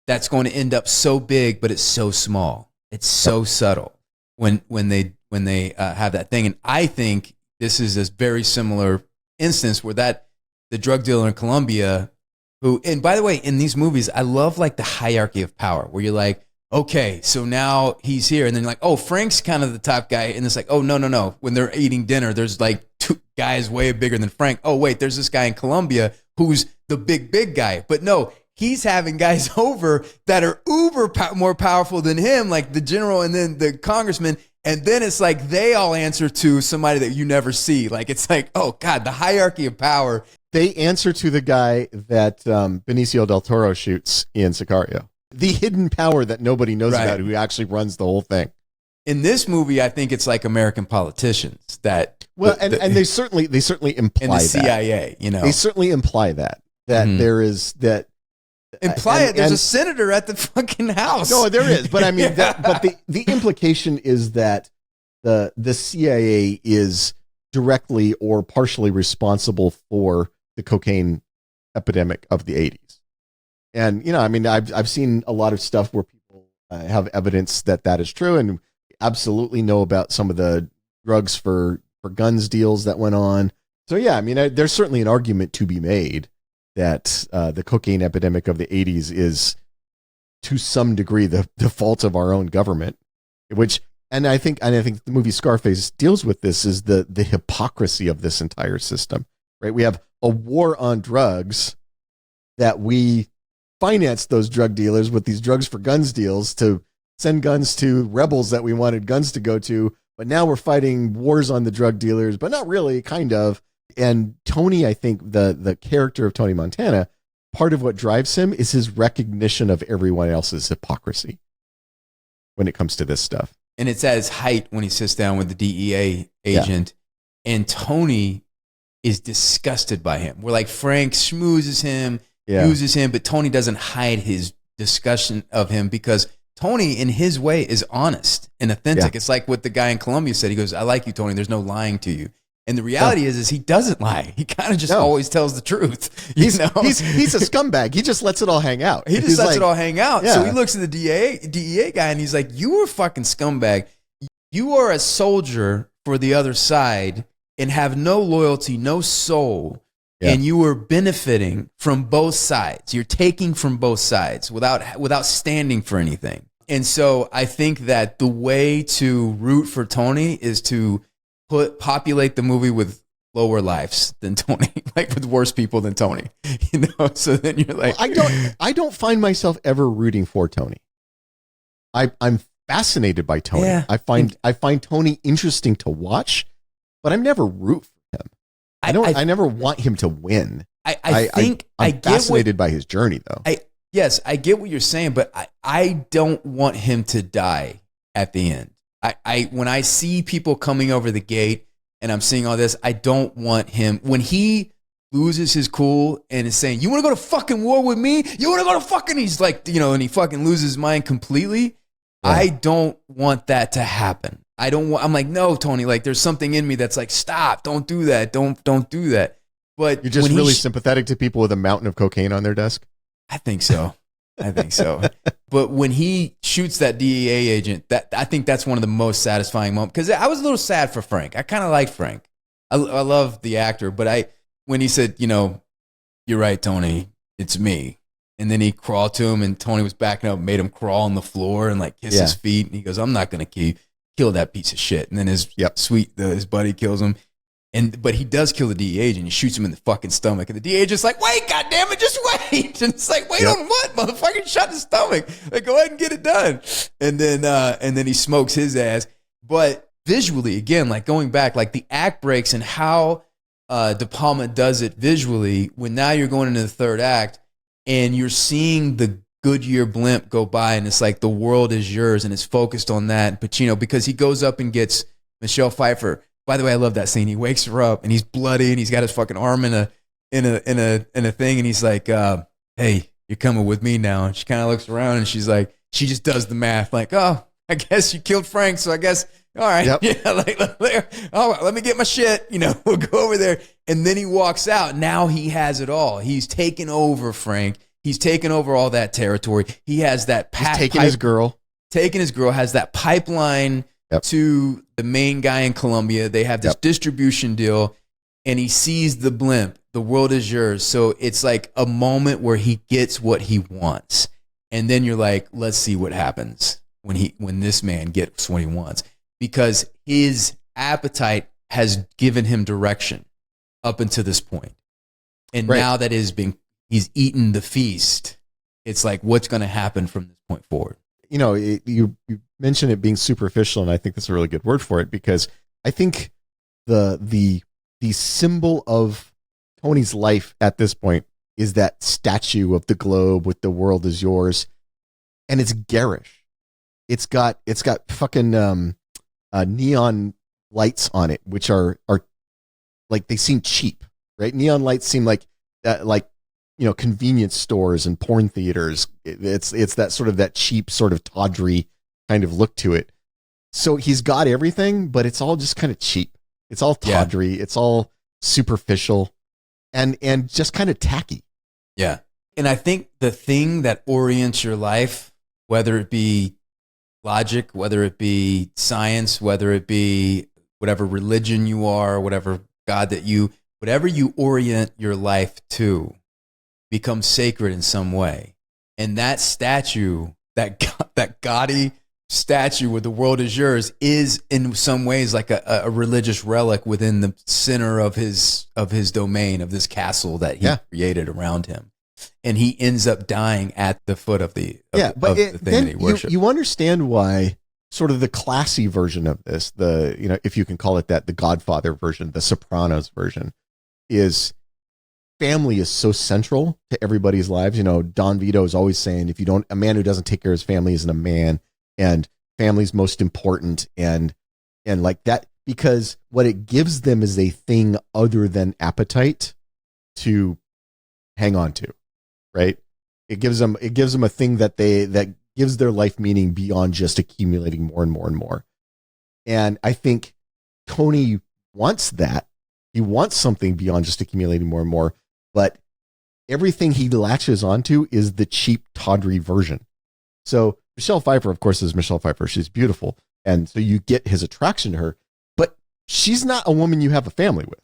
that's going to end up so big, but it's so small. It's so subtle. When they have that thing. And I think this is a very similar instance where the drug dealer in Colombia, who, and by the way, in these movies, I love like the hierarchy of power where you're like, okay, so now he's here. And then you're like, oh, Frank's kind of the top guy. And it's like, oh, no. When they're eating dinner, there's like two guys way bigger than Frank. Oh, wait, there's this guy in Colombia who's the big guy. But no, he's having guys over that are more powerful than him, like the general and then the congressman. And then it's like they all answer to somebody that you never see. Like, it's like, oh, God, the hierarchy of power. They answer to the guy that Benicio del Toro shoots in Sicario. The hidden power that nobody knows about, who actually runs the whole thing. In this movie, I think it's like American politicians that. Well, and they certainly imply and the CIA, that. They certainly imply that there is that. There's a senator at the fucking house. No, there is, but I mean, but the implication is that the CIA is directly or partially responsible for the cocaine epidemic of the 80s. And I mean, I've seen a lot of stuff where people have evidence that is true, and absolutely know about some of the drugs for guns deals that went on. So yeah, I mean, there's certainly an argument to be made that the cocaine epidemic of the 80s is to some degree the fault of our own government, and I think the movie Scarface deals with this, is the hypocrisy of this entire system, right? We have a war on drugs that we finance those drug dealers with these drugs for guns deals to send guns to rebels that we wanted guns to go to, but now we're fighting wars on the drug dealers, but not really, kind of. And Tony, I think the character of Tony Montana, part of what drives him is his recognition of everyone else's hypocrisy when it comes to this stuff. And it's at its height when he sits down with the DEA agent, and Tony is disgusted by him. We're like, Frank schmoozes him, uses him, but Tony doesn't hide his discussion of him because Tony, in his way, is honest and authentic. It's like what the guy in Colombia said. He goes, I like you, Tony. There's no lying to you. And the reality is he doesn't lie. He kind of just always tells the truth. He's a scumbag. He just lets it all hang out. He just lets it all hang out. So he looks at the DEA guy and he's like, you are a fucking scumbag. You are a soldier for the other side and have no loyalty, no soul. Yeah. And you are benefiting from both sides. You're taking from both sides without standing for anything. And so I think that the way to root for Tony is to populate the movie with lower lives than Tony, like with worse people than Tony, so then you're like, I don't find myself ever rooting for Tony. I'm fascinated by Tony. Yeah. I find Tony interesting to watch, but I'm never root for him. I never want him to win. I I'm get fascinated by his journey, though. Yes, I get what you're saying, but I don't want him to die at the end. When I see people coming over the gate and I'm seeing all this, I don't want him, when he loses his cool and is saying, you want to go to fucking war with me? You want to go to fucking, he's like, and he fucking loses his mind completely. Yeah. I don't want that to happen. I'm like, no, Tony, like there's something in me that's like, stop, don't do that. Don't do that. But you're just really sympathetic to people with a mountain of cocaine on their desk? I think so. But when he shoots that DEA agent, I think that's one of the most satisfying moments. Because I was a little sad for Frank. I kind of like Frank. I love the actor. But when he said, you're right, Tony, it's me. And then he crawled to him and Tony was backing up, made him crawl on the floor and like kiss his feet. And he goes, I'm not going to kill that piece of shit. And then his buddy kills him. But he does kill the DEA agent. He shoots him in the fucking stomach. And the DEA agent's like, wait, goddammit, just wait. And it's like, wait on what? Motherfucker, shot in the stomach. Like, go ahead and get it done. And then he smokes his ass. But visually, again, like going back, like the act breaks and how De Palma does it visually, when now you're going into the third act and you're seeing the Goodyear blimp go by and it's like the world is yours and it's focused on that. Pacino, because he goes up and gets Michelle Pfeiffer. By the way, I love that scene. He wakes her up and he's bloody and he's got his fucking arm in a thing and he's like, hey, you're coming with me now. And she kind of looks around and she's like, she just does the math like, oh, I guess you killed Frank, so I guess, all right. Yep. Yeah, like, oh, let me get my shit. We'll go over there. And then he walks out. Now he has it all. He's taken over Frank. He's taken over all that territory. He has that his girl. Taking his girl, has that pipeline to the main guy in Colombia. They have this distribution deal and he sees the blimp. The world is yours. So it's like a moment where he gets what he wants. And then you're like, let's see what happens when this man gets what he wants. Because his appetite has given him direction up until this point. And now that he's eaten the feast, it's like, what's going to happen from this point forward? You mentioned it being superficial, and I think that's a really good word for it, because I think the symbol of Tony's life at this point is that statue of the globe with the world is yours, and it's garish. It's got fucking neon lights on it, which are like, they seem cheap, right? Neon lights seem like that, like, convenience stores and porn theaters. It's that sort of that cheap, sort of tawdry kind of look to it. So he's got everything, but it's all just kind of cheap. It's all tawdry. It's all superficial and just kind of tacky. Yeah. And I think the thing that orients your life, whether it be logic, whether it be science, whether it be whatever religion you are, whatever God whatever you orient your life to, becomes sacred in some way. And that statue, that gaudy statue with the world is yours, is in some ways like a religious relic within the center of his domain, of this castle that he created around him. And he ends up dying at the foot of the thing that he worshipped. You understand why sort of the classy version of this, if you can call it that, the Godfather version, the Sopranos version, is family is so central to everybody's lives. Don Vito is always saying, a man who doesn't take care of his family isn't a man, and family's most important, and like that, because what it gives them is a thing other than appetite to hang on to, right? It gives them a thing that gives their life meaning beyond just accumulating more and more and more. And I think Tony wants that. He wants something beyond just accumulating more and more. But everything he latches onto is the cheap, tawdry version. So Michelle Pfeiffer, of course, is Michelle Pfeiffer. She's beautiful. And so you get his attraction to her. But she's not a woman you have a family with.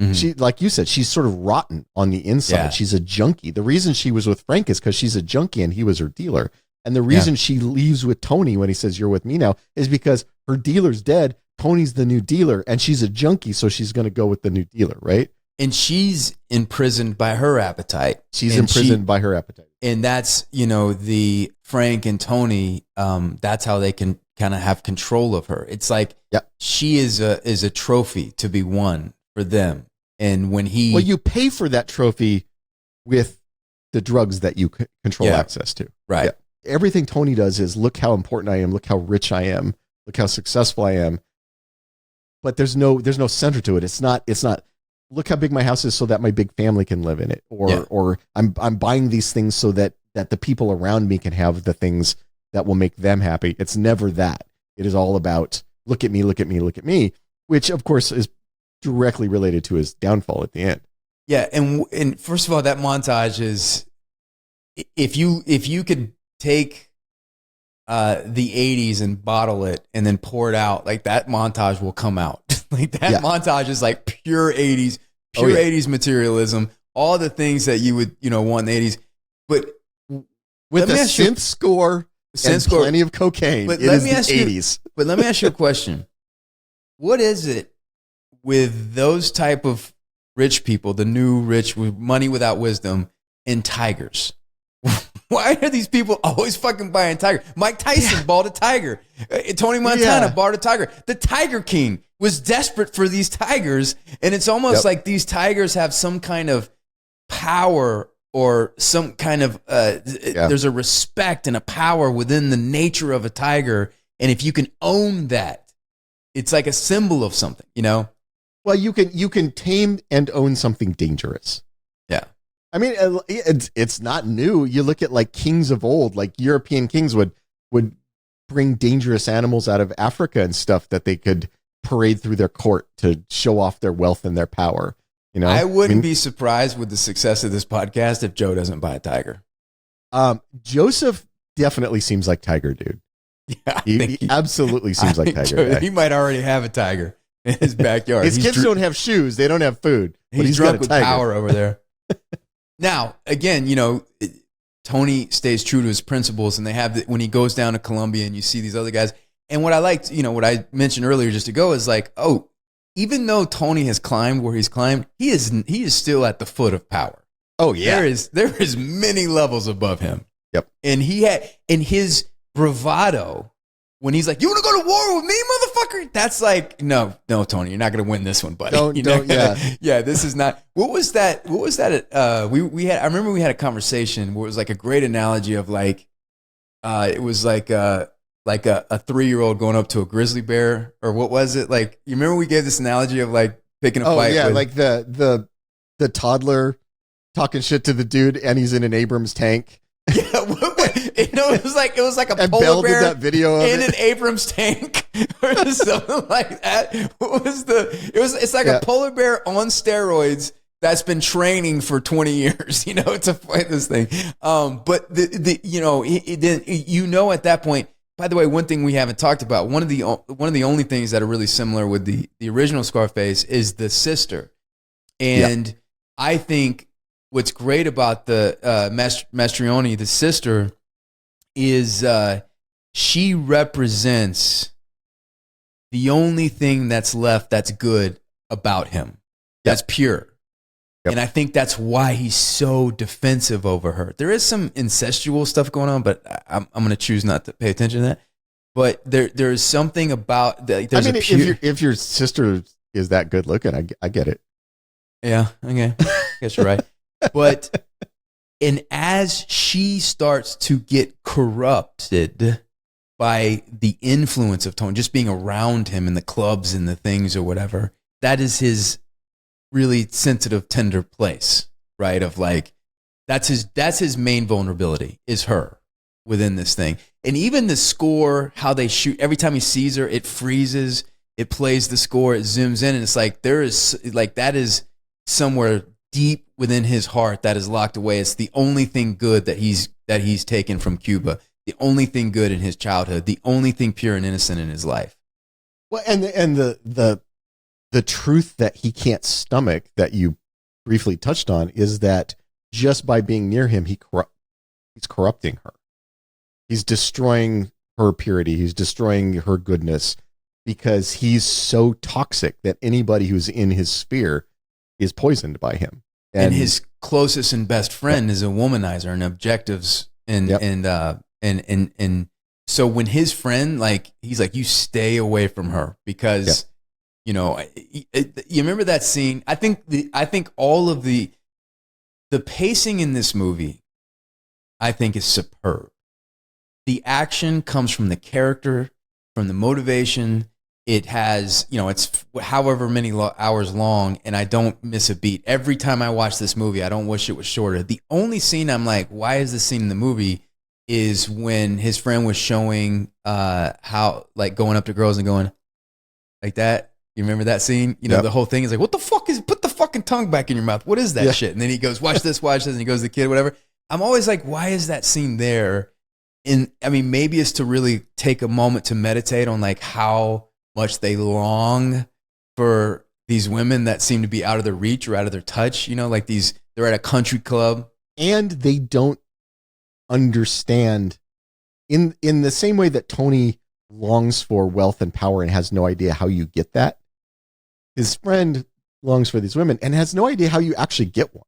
Mm-hmm. She, like you said, she's sort of rotten on the inside. Yeah. She's a junkie. The reason she was with Frank is because she's a junkie and he was her dealer. And the reason she leaves with Tony when he says, you're with me now, is because her dealer's dead. Tony's the new dealer. And she's a junkie, so she's going to go with the new dealer, right? And she's imprisoned by her appetite. By her appetite. And that's, the Frank and Tony, that's how they can kind of have control of her. It's like she is a trophy to be won for them. And when well, you pay for that trophy with the drugs that you control access to. Right. Yeah. Everything Tony does is look how important I am, look how rich I am, look how successful I am. But there's no center to it. It's not look how big my house is so that my big family can live in it, or I'm buying these things so that the people around me can have the things that will make them happy. It's never that. It is all about look at me, look at me, look at me, which of course is directly related to his downfall at the end. Yeah, and first of all, that montage is if you could take the 80s and bottle it and then pour it out, like that montage will come out. Like that montage is like pure 80s, 80s materialism, all the things that you would, want in the 80s. But with a synth score and plenty of cocaine, it is the 80s. But let me ask you a question. What is it with those type of rich people, the new rich with money without wisdom, and tigers? Why are these people always fucking buying tiger? Mike Tyson bought a tiger. Tony Montana bought a tiger. The Tiger King was desperate for these tigers, and it's almost like these tigers have some kind of power or some kind of there's a respect and a power within the nature of a tiger, and if you can own that, it's like a symbol of something, Well, you can tame and own something dangerous. Yeah. I mean, it's not new. You look at like kings of old, like European kings would bring dangerous animals out of Africa and stuff that they could parade through their court to show off their wealth and their power. I wouldn't be surprised with the success of this podcast if Joe doesn't buy a tiger. Joseph definitely seems like Tiger Dude. Yeah, he absolutely seems like Tiger Dude. He might already have a tiger in his backyard. His kids don't have shoes. They don't have food. He's drunk with power over there. Now, again, Tony stays true to his principles, and they have when he goes down to Colombia and you see these other guys. And what I liked, what I mentioned earlier just to go is like, even though Tony has climbed where he's climbed, he is still at the foot of power. Oh yeah. There is many levels above him. Yep. And he had in his bravado when he's like, "You want to go to war with me, motherfucker?" That's like, no, Tony, you're not going to win this one, buddy. Yeah, this is not. What was that? We had. I remember we had a conversation where it was like a great analogy of like, it was like a 3-year-old going up to a grizzly bear, or what was it? Like, you remember we gave this analogy of like picking a fight. Yeah, like the toddler talking shit to the dude, and he's in an Abrams tank. Yeah, it was like a and polar Bell bear did that video of in an Abrams tank or something like that. It's like a polar bear on steroids that's been training for 20 years, to fight this thing. But at that point. By the way, one thing we haven't talked about, one of the only things that are really similar with the original Scarface is the sister. And I think what's great about the Mastrioni, the sister, is she represents the only thing that's left that's good about him. That's pure. Yep. And I think that's why he's so defensive over her. There is some incestual stuff going on, but I'm going to choose not to pay attention to that. But there is something about that. If your sister is that good looking, I get it. Yeah, okay. I guess you're right. But and as she starts to get corrupted by the influence of Tony, just being around him in the clubs and the things or whatever, that is his really sensitive, tender place, right? Of like, that's his main vulnerability is her within this thing. And even the score, how they shoot, every time he sees her, it freezes, it plays the score, it zooms in, and it's like there is like that is somewhere deep within his heart that is locked away. It's the only thing good that he's taken from Cuba, the only thing good in his childhood, the only thing pure and innocent in his life. Well, and the truth that he can't stomach that you briefly touched on is that just by being near him, he's corrupting her. He's destroying her purity. He's destroying her goodness because he's so toxic that anybody who's in his sphere is poisoned by him. And his closest and best friend is a womanizer and objectives and so when his friend, like, he's like, you stay away from her because You know, you remember that scene? I think all of the pacing in this movie, I think, is superb. The action comes from the character, from the motivation. It has, you know, it's however many hours long, and I don't miss a beat. Every time I watch this movie, I don't wish it was shorter. The only scene I'm like, why is this scene in the movie, is when his friend was showing how, like, going up to girls and going like that. You remember that scene? You know, the whole thing is like, what the fuck is, put the fucking tongue back in your mouth. What is that shit? And then he goes, watch this, and he goes to the kid, whatever. I'm always like, why is that scene there? And I mean, maybe it's to really take a moment to meditate on like how much they long for these women that seem to be out of their reach or out of their touch. You know, like they're at a country club. And they don't understand in the same way that Tony longs for wealth and power and has no idea how you get that. His friend longs for these women and has no idea how you actually get one.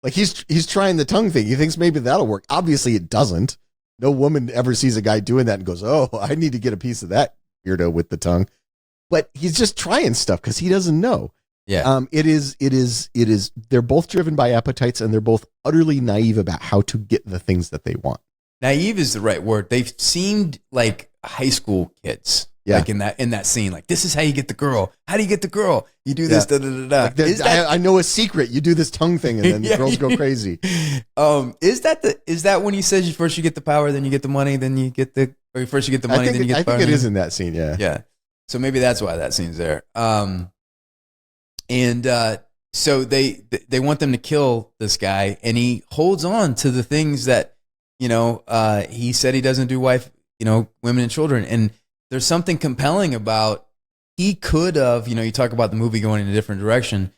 Like he's trying the tongue thing. He thinks maybe that'll work. Obviously it doesn't. No woman ever sees a guy doing that and goes, oh, I need to get a piece of that weirdo with the tongue. But he's just trying stuff because he doesn't know. Yeah. It is. They're both driven by appetites, and they're both utterly naive about how to get the things that they want. Naive is the right word. They seemed like high school kids. Yeah. Like in that scene, like, this is how you get the girl. How do you get the girl? You do this, da da da da. Like I know a secret. You do this tongue thing, and then the girls go crazy. Is that when he says first you get the power, then you get the money, then you get or first you get the money, then you get the power? I think it is in that scene. Yeah. Yeah. So maybe that's why that scene's there. So they want them to kill this guy, and he holds on to the things that, you know, he said he doesn't do women and children. And there's something compelling about, he could have, you know, you talk about the movie going in a different direction.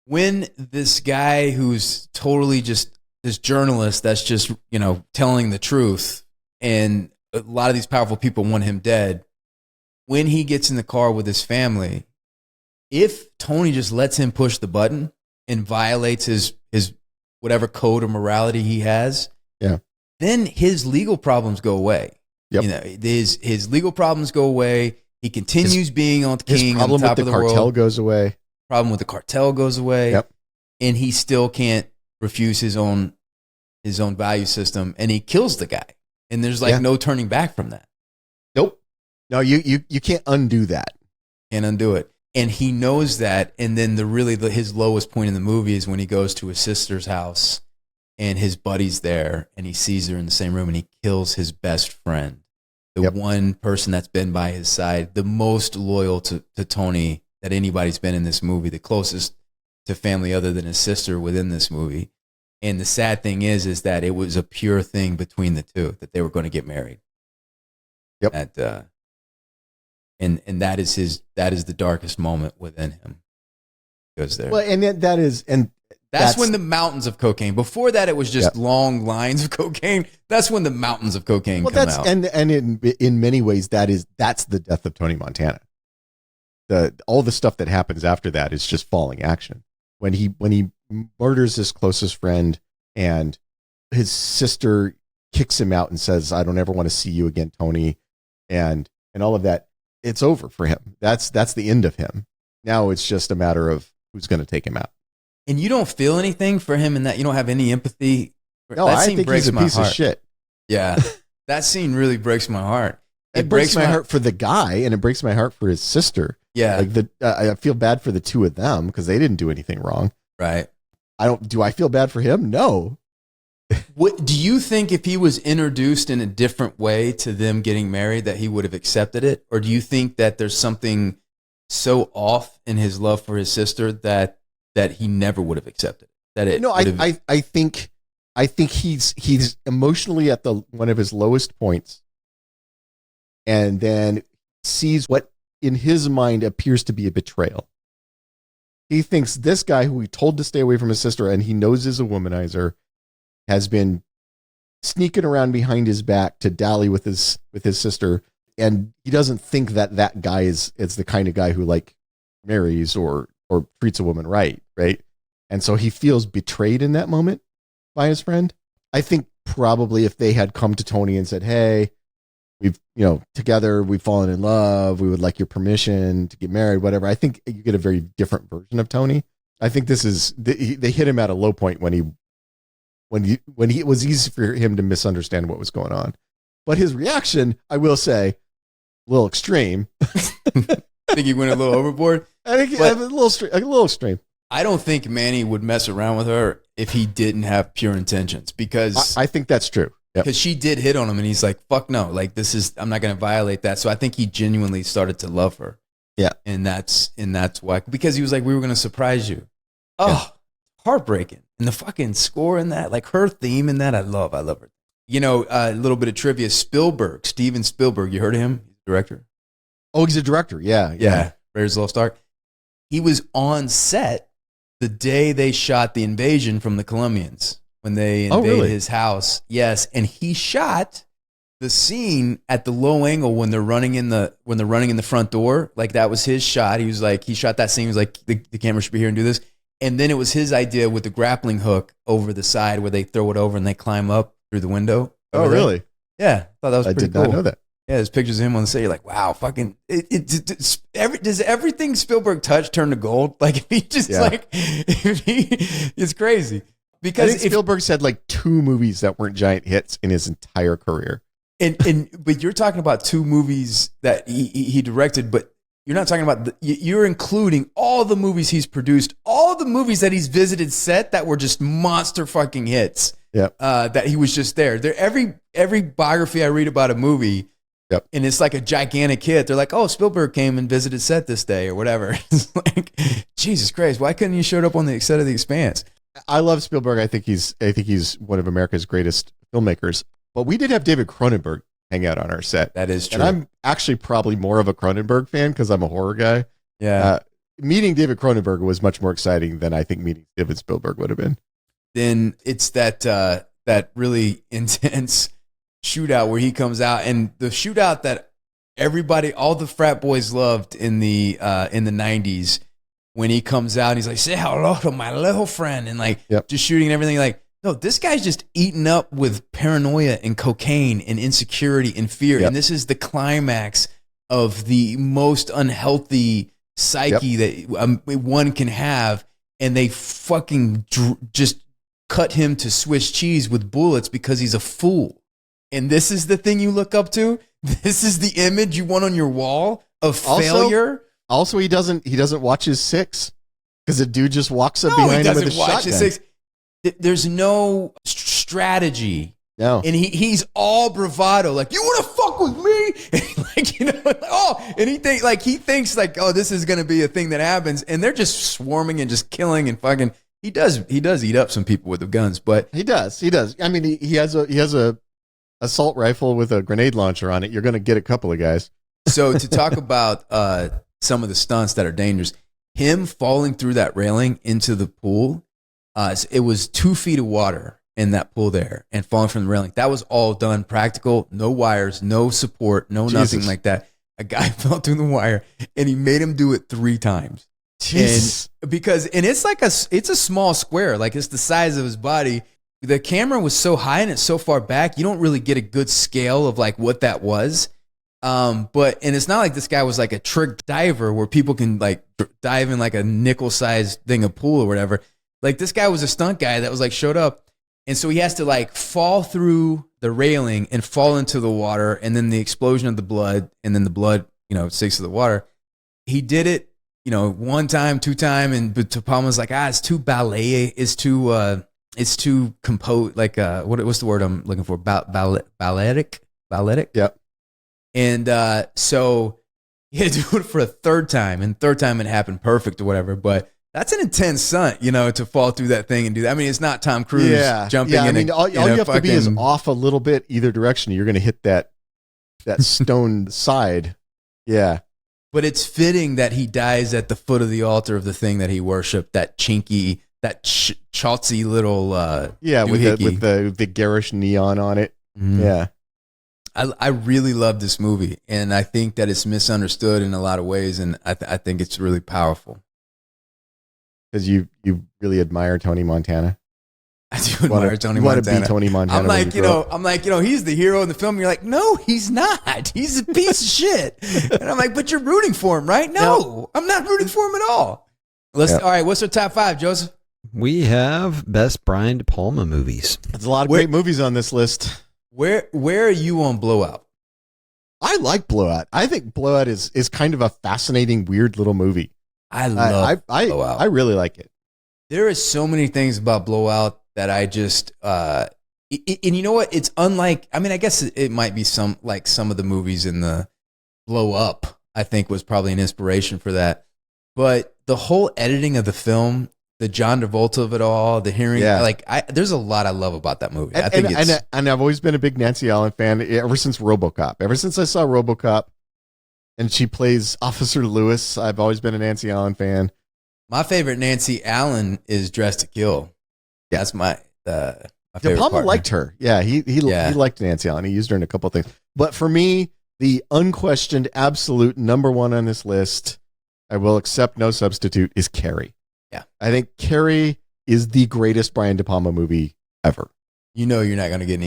When this guy who's totally just this journalist that's just, you know, telling the truth, and a lot of these powerful people want him dead, when he gets in the car with his family, if Tony just lets him push the button and violates his whatever code or morality he has, then his legal problems go away. Yep. You know, his legal problems go away. He continues being on the king, on the top of the world. His problem with the cartel goes away. Problem with the cartel goes away. Yep. And he still can't refuse his own value system, and he kills the guy. And there's like no turning back from that. Nope. No, you can't undo that. Can't undo it. And he knows that. And then his lowest point in the movie is when he goes to his sister's house and his buddy's there, and he sees her in the same room, and he kills his best friend. The one person that's been by his side, the most loyal to Tony that anybody's been in this movie, the closest to family other than his sister within this movie. And the sad thing is that it was a pure thing between the two, that they were going to get married. Yep. And that is the darkest moment within him. Goes there. Well, and that's when the mountains of cocaine. Before that, it was just long lines of cocaine. That's when the mountains of cocaine come out. And in many ways, that's the death of Tony Montana. All the stuff that happens after that is just falling action. When he murders his closest friend, and his sister kicks him out and says, "I don't ever want to see you again, Tony," and all of that, it's over for him. That's the end of him. Now it's just a matter of who's going to take him out. And you don't feel anything for him in that? You don't have any empathy? No, I think he's a piece of shit. Yeah. That scene really breaks my heart. It breaks my heart for the guy, and it breaks my heart for his sister. Yeah. Like I feel bad for the two of them because they didn't do anything wrong. Right. Do I feel bad for him? No. What do you think, if he was introduced in a different way to them getting married, that he would have accepted it? Or do you think that there's something so off in his love for his sister that he never would have accepted it? I think he's emotionally at one of his lowest points, and then sees what in his mind appears to be a betrayal. He thinks this guy who he told to stay away from his sister, and he knows is a womanizer, has been sneaking around behind his back to dally with his sister, and he doesn't think that guy is the kind of guy who like marries or treats a woman right? And so he feels betrayed in that moment by his friend. I think probably if they had come to Tony and said, "Hey, we've, together we've fallen in love. We would like your permission to get married, whatever. I think you get a very different version of Tony. I think this is, they hit him at a low point when it was easy for him to misunderstand what was going on. But his reaction, I will say, a little extreme. I think he went a little overboard. I think a little extreme. I don't think Manny would mess around with her if he didn't have pure intentions, because I think that's true. Because she did hit on him, and he's like, "Fuck no! Like I'm not going to violate that." So I think he genuinely started to love her. Yeah, and that's why, because he was like, "We were going to surprise you." Oh, heartbreaking! And the fucking score in that, like her theme in that, I love her. A little bit of trivia: Steven Spielberg. You heard of him? He's a director. Oh, he's a director. Yeah. Raiders of the Lost Ark. He was on set the day they shot The Invasion from the Colombians, when they invaded his house. Yes, and he shot the scene at the low angle when they're running in the front door. Like, that was his shot. He was like, he shot that scene. He was like, the camera should be here and do this. And then it was his idea with the grappling hook over the side where they throw it over and they climb up through the window. Oh, really? Yeah, I thought that was pretty cool. I did not know that. Yeah, there's pictures of him on the set. You're like, wow, fucking. Does everything Spielberg touch turn to gold? Like, if he just it's crazy. Because I think Spielberg said like 2 movies that weren't giant hits in his entire career. But you're talking about 2 movies that he directed, but you're not talking about. You're including all the movies he's produced, all the movies that he's visited set that were just monster fucking hits. Yeah. That he was just there. Every biography I read about a movie. Yep. And it's like a gigantic hit. They're like, oh, Spielberg came and visited set this day or whatever. It's like, Jesus Christ, why couldn't you showed up on the set of The Expanse? I love Spielberg. I think he's one of America's greatest filmmakers. But we did have David Cronenberg hang out on our set. That is true. And I'm actually probably more of a Cronenberg fan because I'm a horror guy. Yeah. Meeting David Cronenberg was much more exciting than I think meeting Steven Spielberg would have been. Then it's that really intense shootout where he comes out, and the shootout that all the frat boys loved in the 90s, when he comes out and he's like, say hello to my little friend, and like just shooting and everything. Like, no, this guy's just eaten up with paranoia and cocaine and insecurity and fear. And this is the climax of the most unhealthy psyche that one can have. And they fucking just cut him to Swiss cheese with bullets because he's a fool. And this is the thing you look up to. This is the image you want on your wall of failure. Also, he doesn't watch his 6 because the dude just walks up behind him with a shotgun. There's no strategy. No, and he's all bravado. Like, you want to fuck with me? And he thinks like, oh, this is gonna be a thing that happens, and they're just swarming and just killing and fucking. He does eat up some people with the guns, but he does. I mean, he has a assault rifle with a grenade launcher on it. You're gonna get a couple of guys. So to talk about some of the stunts that are dangerous, him falling through that railing into the pool, it was 2 feet of water in that pool there, and falling from the railing. That was all done practical, no wires, no support, nothing like that. A guy fell through the wire, and he made him do it 3 times. Jesus. And it's a small square, like it's the size of his body. The camera was so high and it's so far back, you don't really get a good scale of like what that was. And it's not like this guy was like a trick diver where people can like dive in like a nickel-sized thing of pool or whatever. Like, this guy was a stunt guy that was like showed up. And so he has to like fall through the railing and fall into the water, and then the explosion of the blood, and then the blood, sticks to the water. He did it, 1 time, 2 times, and Palma's like, it's too ballet, it's too composed, like what's the word I'm looking for? Balletic? Yep. And so he had to do it for a 3rd time, and 3rd time it happened perfect or whatever, but that's an intense stunt, to fall through that thing and do that. I mean, it's not Tom Cruise jumping in. I mean, all you have to be is off a little bit either direction. You're going to hit that stone side. Yeah. But it's fitting that he dies at the foot of the altar of the thing that he worshipped, that chinky, that chotzy little with the garish neon on it. Mm. Yeah. I really love this movie, and I think that it's misunderstood in a lot of ways, and I think it's really powerful. Because you really admire Tony Montana? I do admire Tony Montana. Be Tony Montana. I'm like, he's the hero in the film. You're like, no, he's not. He's a piece of shit. And I'm like, but you're rooting for him, right? No, I'm not rooting for him at all. All right, what's our top 5, Joseph? We have best Brian De Palma movies. There's a lot of great movies on this list. Where are you on Blowout? I like Blowout. I think Blowout is kind of a fascinating, weird little movie. I love Blowout. I really like it. There are so many things about Blowout that I just and you know what? It's unlike. I mean, I guess it might be some of the movies in the Blow Up. I think was probably an inspiration for that. But the whole editing of the film, the John Travolta of it all, the hearing, there's a lot I love about that movie. And I've always been a big Nancy Allen fan ever since RoboCop. Ever since I saw RoboCop, and she plays Officer Lewis, I've always been a Nancy Allen fan. My favorite Nancy Allen is Dressed to Kill. Yeah. That's my favorite. De Palma liked her. Yeah, he liked Nancy Allen. He used her in a couple of things. But for me, the unquestioned, absolute number one on this list, I will accept no substitute, is Carrie. Yeah. I think Carrie is the greatest Brian De Palma movie ever. You know you're not going to get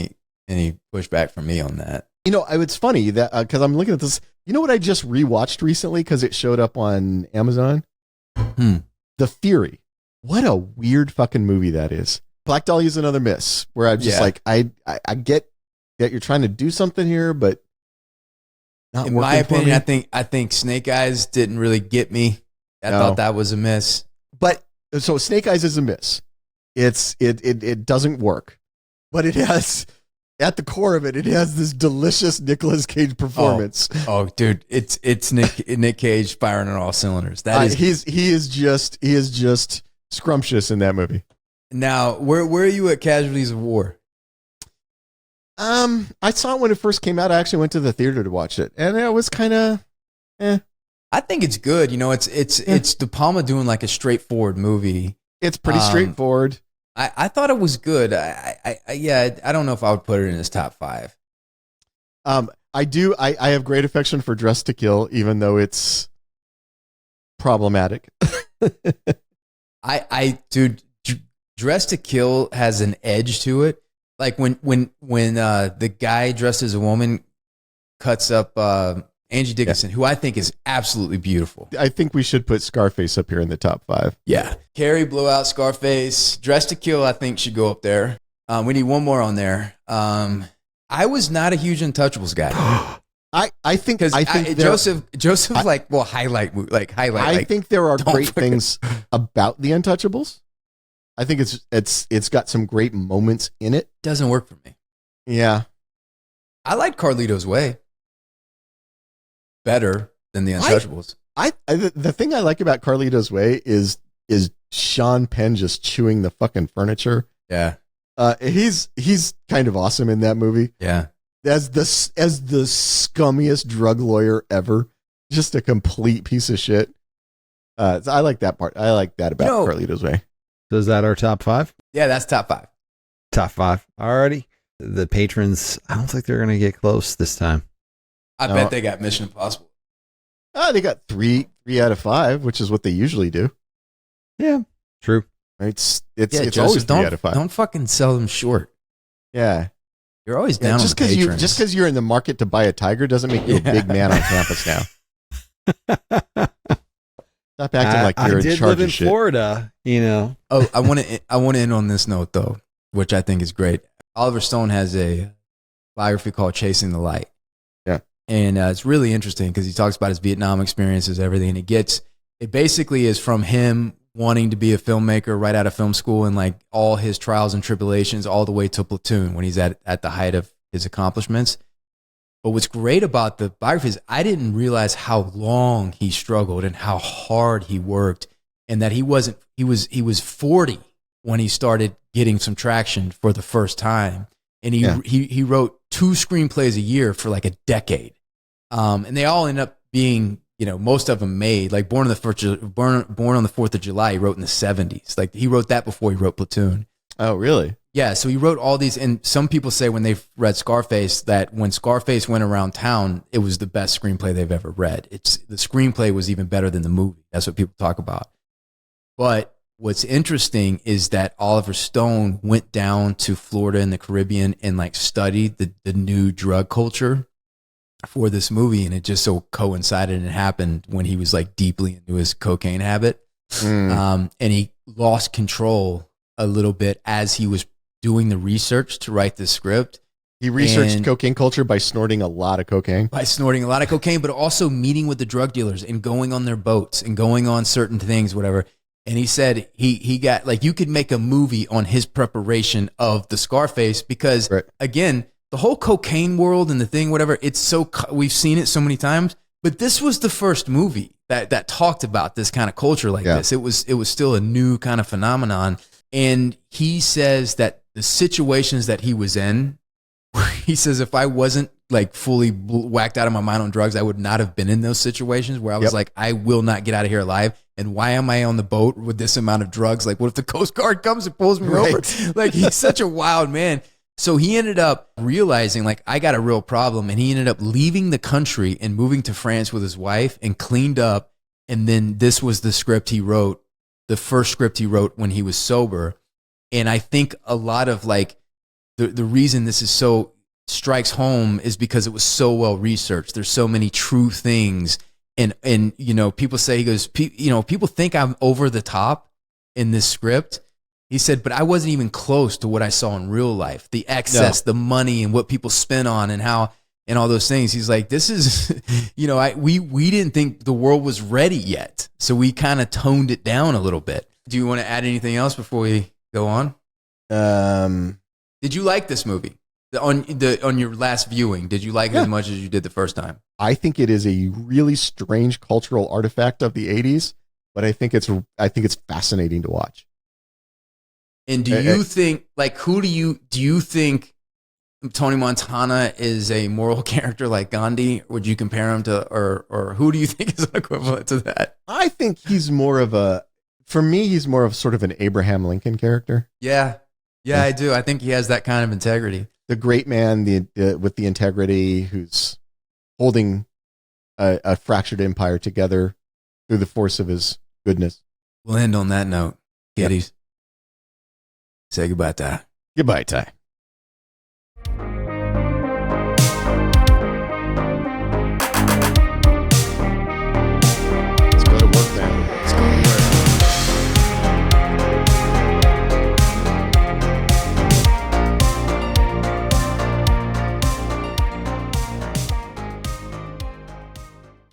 any pushback from me on that. You know, it's funny that because I'm looking at this. You know what I just rewatched recently because it showed up on Amazon? The Fury. What a weird fucking movie that is. Black Dahlia is another miss where I'm just like, I get that you're trying to do something here, but not in working my opinion, for me. I think Snake Eyes didn't really get me. I thought that was a miss. But so Snake Eyes is a miss. It doesn't work, but it has at the core of it has this delicious Nicolas Cage performance. Oh, dude, it's Nick Cage firing on all cylinders. That is he is just scrumptious in that movie. Now, where are you at Casualties of War? I saw it when it first came out. I actually went to the theater to watch it, and it was kind of, I think it's good. You know, it's De Palma doing like a straightforward movie. It's pretty straightforward. I thought it was good. I don't know if I would put it in his top 5. I do. I have great affection for Dressed to Kill, even though it's problematic. Dude, Dressed to Kill has an edge to it. Like when the guy dressed as a woman cuts up Angie Dickinson, who I think is absolutely beautiful. I think we should put Scarface up here in the top 5. Yeah. Carrie, Blowout, Scarface, Dressed to Kill, I think should go up there. We need one more on there. I was not a huge Untouchables guy. I think Joseph highlight. I think there are great things about the Untouchables. I think it's got some great moments in it. Doesn't work for me. Yeah. I like Carlito's Way better than the Untouchables. The thing I like about Carlito's Way is Sean Penn just chewing the fucking furniture. Yeah. He's kind of awesome in that movie. Yeah. As the scummiest drug lawyer ever. Just a complete piece of shit. I like that part. I like that about Carlito's Way. So is that our top 5? Yeah, that's top 5. Top 5. Alrighty. The patrons, I don't think they're going to get close this time. I bet they got Mission Impossible. They got 3 out of 5, which is what they usually do. Yeah, true. It's always 3 out of 5. Don't fucking sell them short. Yeah. You're always down just on the patrons. Just because you're in the market to buy a tiger doesn't make you a big man on campus now. Stop acting like you're in charge of shit. I did live in Florida, you know. Oh, I want to end on this note though, which I think is great. Oliver Stone has a biography called Chasing the Light. Yeah. And it's really interesting because he talks about his Vietnam experiences, everything. And it basically is from him wanting to be a filmmaker right out of film school and like all his trials and tribulations all the way to Platoon when he's at the height of his accomplishments. But what's great about the biography is I didn't realize how long he struggled and how hard he worked, and that he was 40 when he started getting some traction for the first time. And he wrote 2 screenplays a year for like a decade. And they all end up being, most of them made. Like Born on the 4th of July, he wrote in the 70s. Like he wrote that before he wrote Platoon. Oh, really? Yeah, so he wrote all these, and some people say when they've read Scarface that when Scarface went around town, it was the best screenplay they've ever read. The screenplay was even better than the movie. That's what people talk about. But what's interesting is that Oliver Stone went down to Florida and the Caribbean and like studied the new drug culture for this movie. And it just so coincided and happened when he was like deeply into his cocaine habit. And he lost control a little bit as he was doing the research to write the script. He researched cocaine culture by snorting a lot of cocaine. But also meeting with the drug dealers and going on their boats and going on certain things, whatever. And he said he got, like, you could make a movie on his preparation of the Scarface because, again, the whole cocaine world and the thing, whatever, it's so, we've seen it so many times. But this was the first movie that talked about this kind of culture like this. It was still a new kind of phenomenon. And he says that the situations that he was in, he says, if I wasn't like fully whacked out of my mind on drugs, I would not have been in those situations where I was like, I will not get out of here alive. And why am I on the boat with this amount of drugs? Like, what if the Coast Guard comes and pulls me over? Like, he's such a wild man. So he ended up realizing, like, I got a real problem. And he ended up leaving the country and moving to France with his wife and cleaned up. And then this was the script he wrote, the first script he wrote when he was sober. And I think a lot of like, the reason this is so strikes home is because it was so well researched. There's so many true things. And you know, people say, he goes, people think I'm over the top in this script. He said, but I wasn't even close to what I saw in real life. The excess, the money and what people spend on and how, and all those things. He's like, this is, you know, we didn't think the world was ready yet. So we kind of toned it down a little bit. Do you want to add anything else before we go on? Did you like this movie on your last viewing? Did you like it as much as you did the first time? I think it is a really strange cultural artifact of the 80s, but I think it's fascinating to watch. And do you think, like, do you think Tony Montana is a moral character like Gandhi? Would you compare him to, or who do you think is an equivalent to that? I think he's more of he's more of sort of an Abraham Lincoln character. Yeah, I do. I think he has that kind of integrity. The great man with the integrity who's holding a fractured empire together through the force of his goodness. We'll end on that note. Kiddies. Say goodbye, Ty. Goodbye, Ty.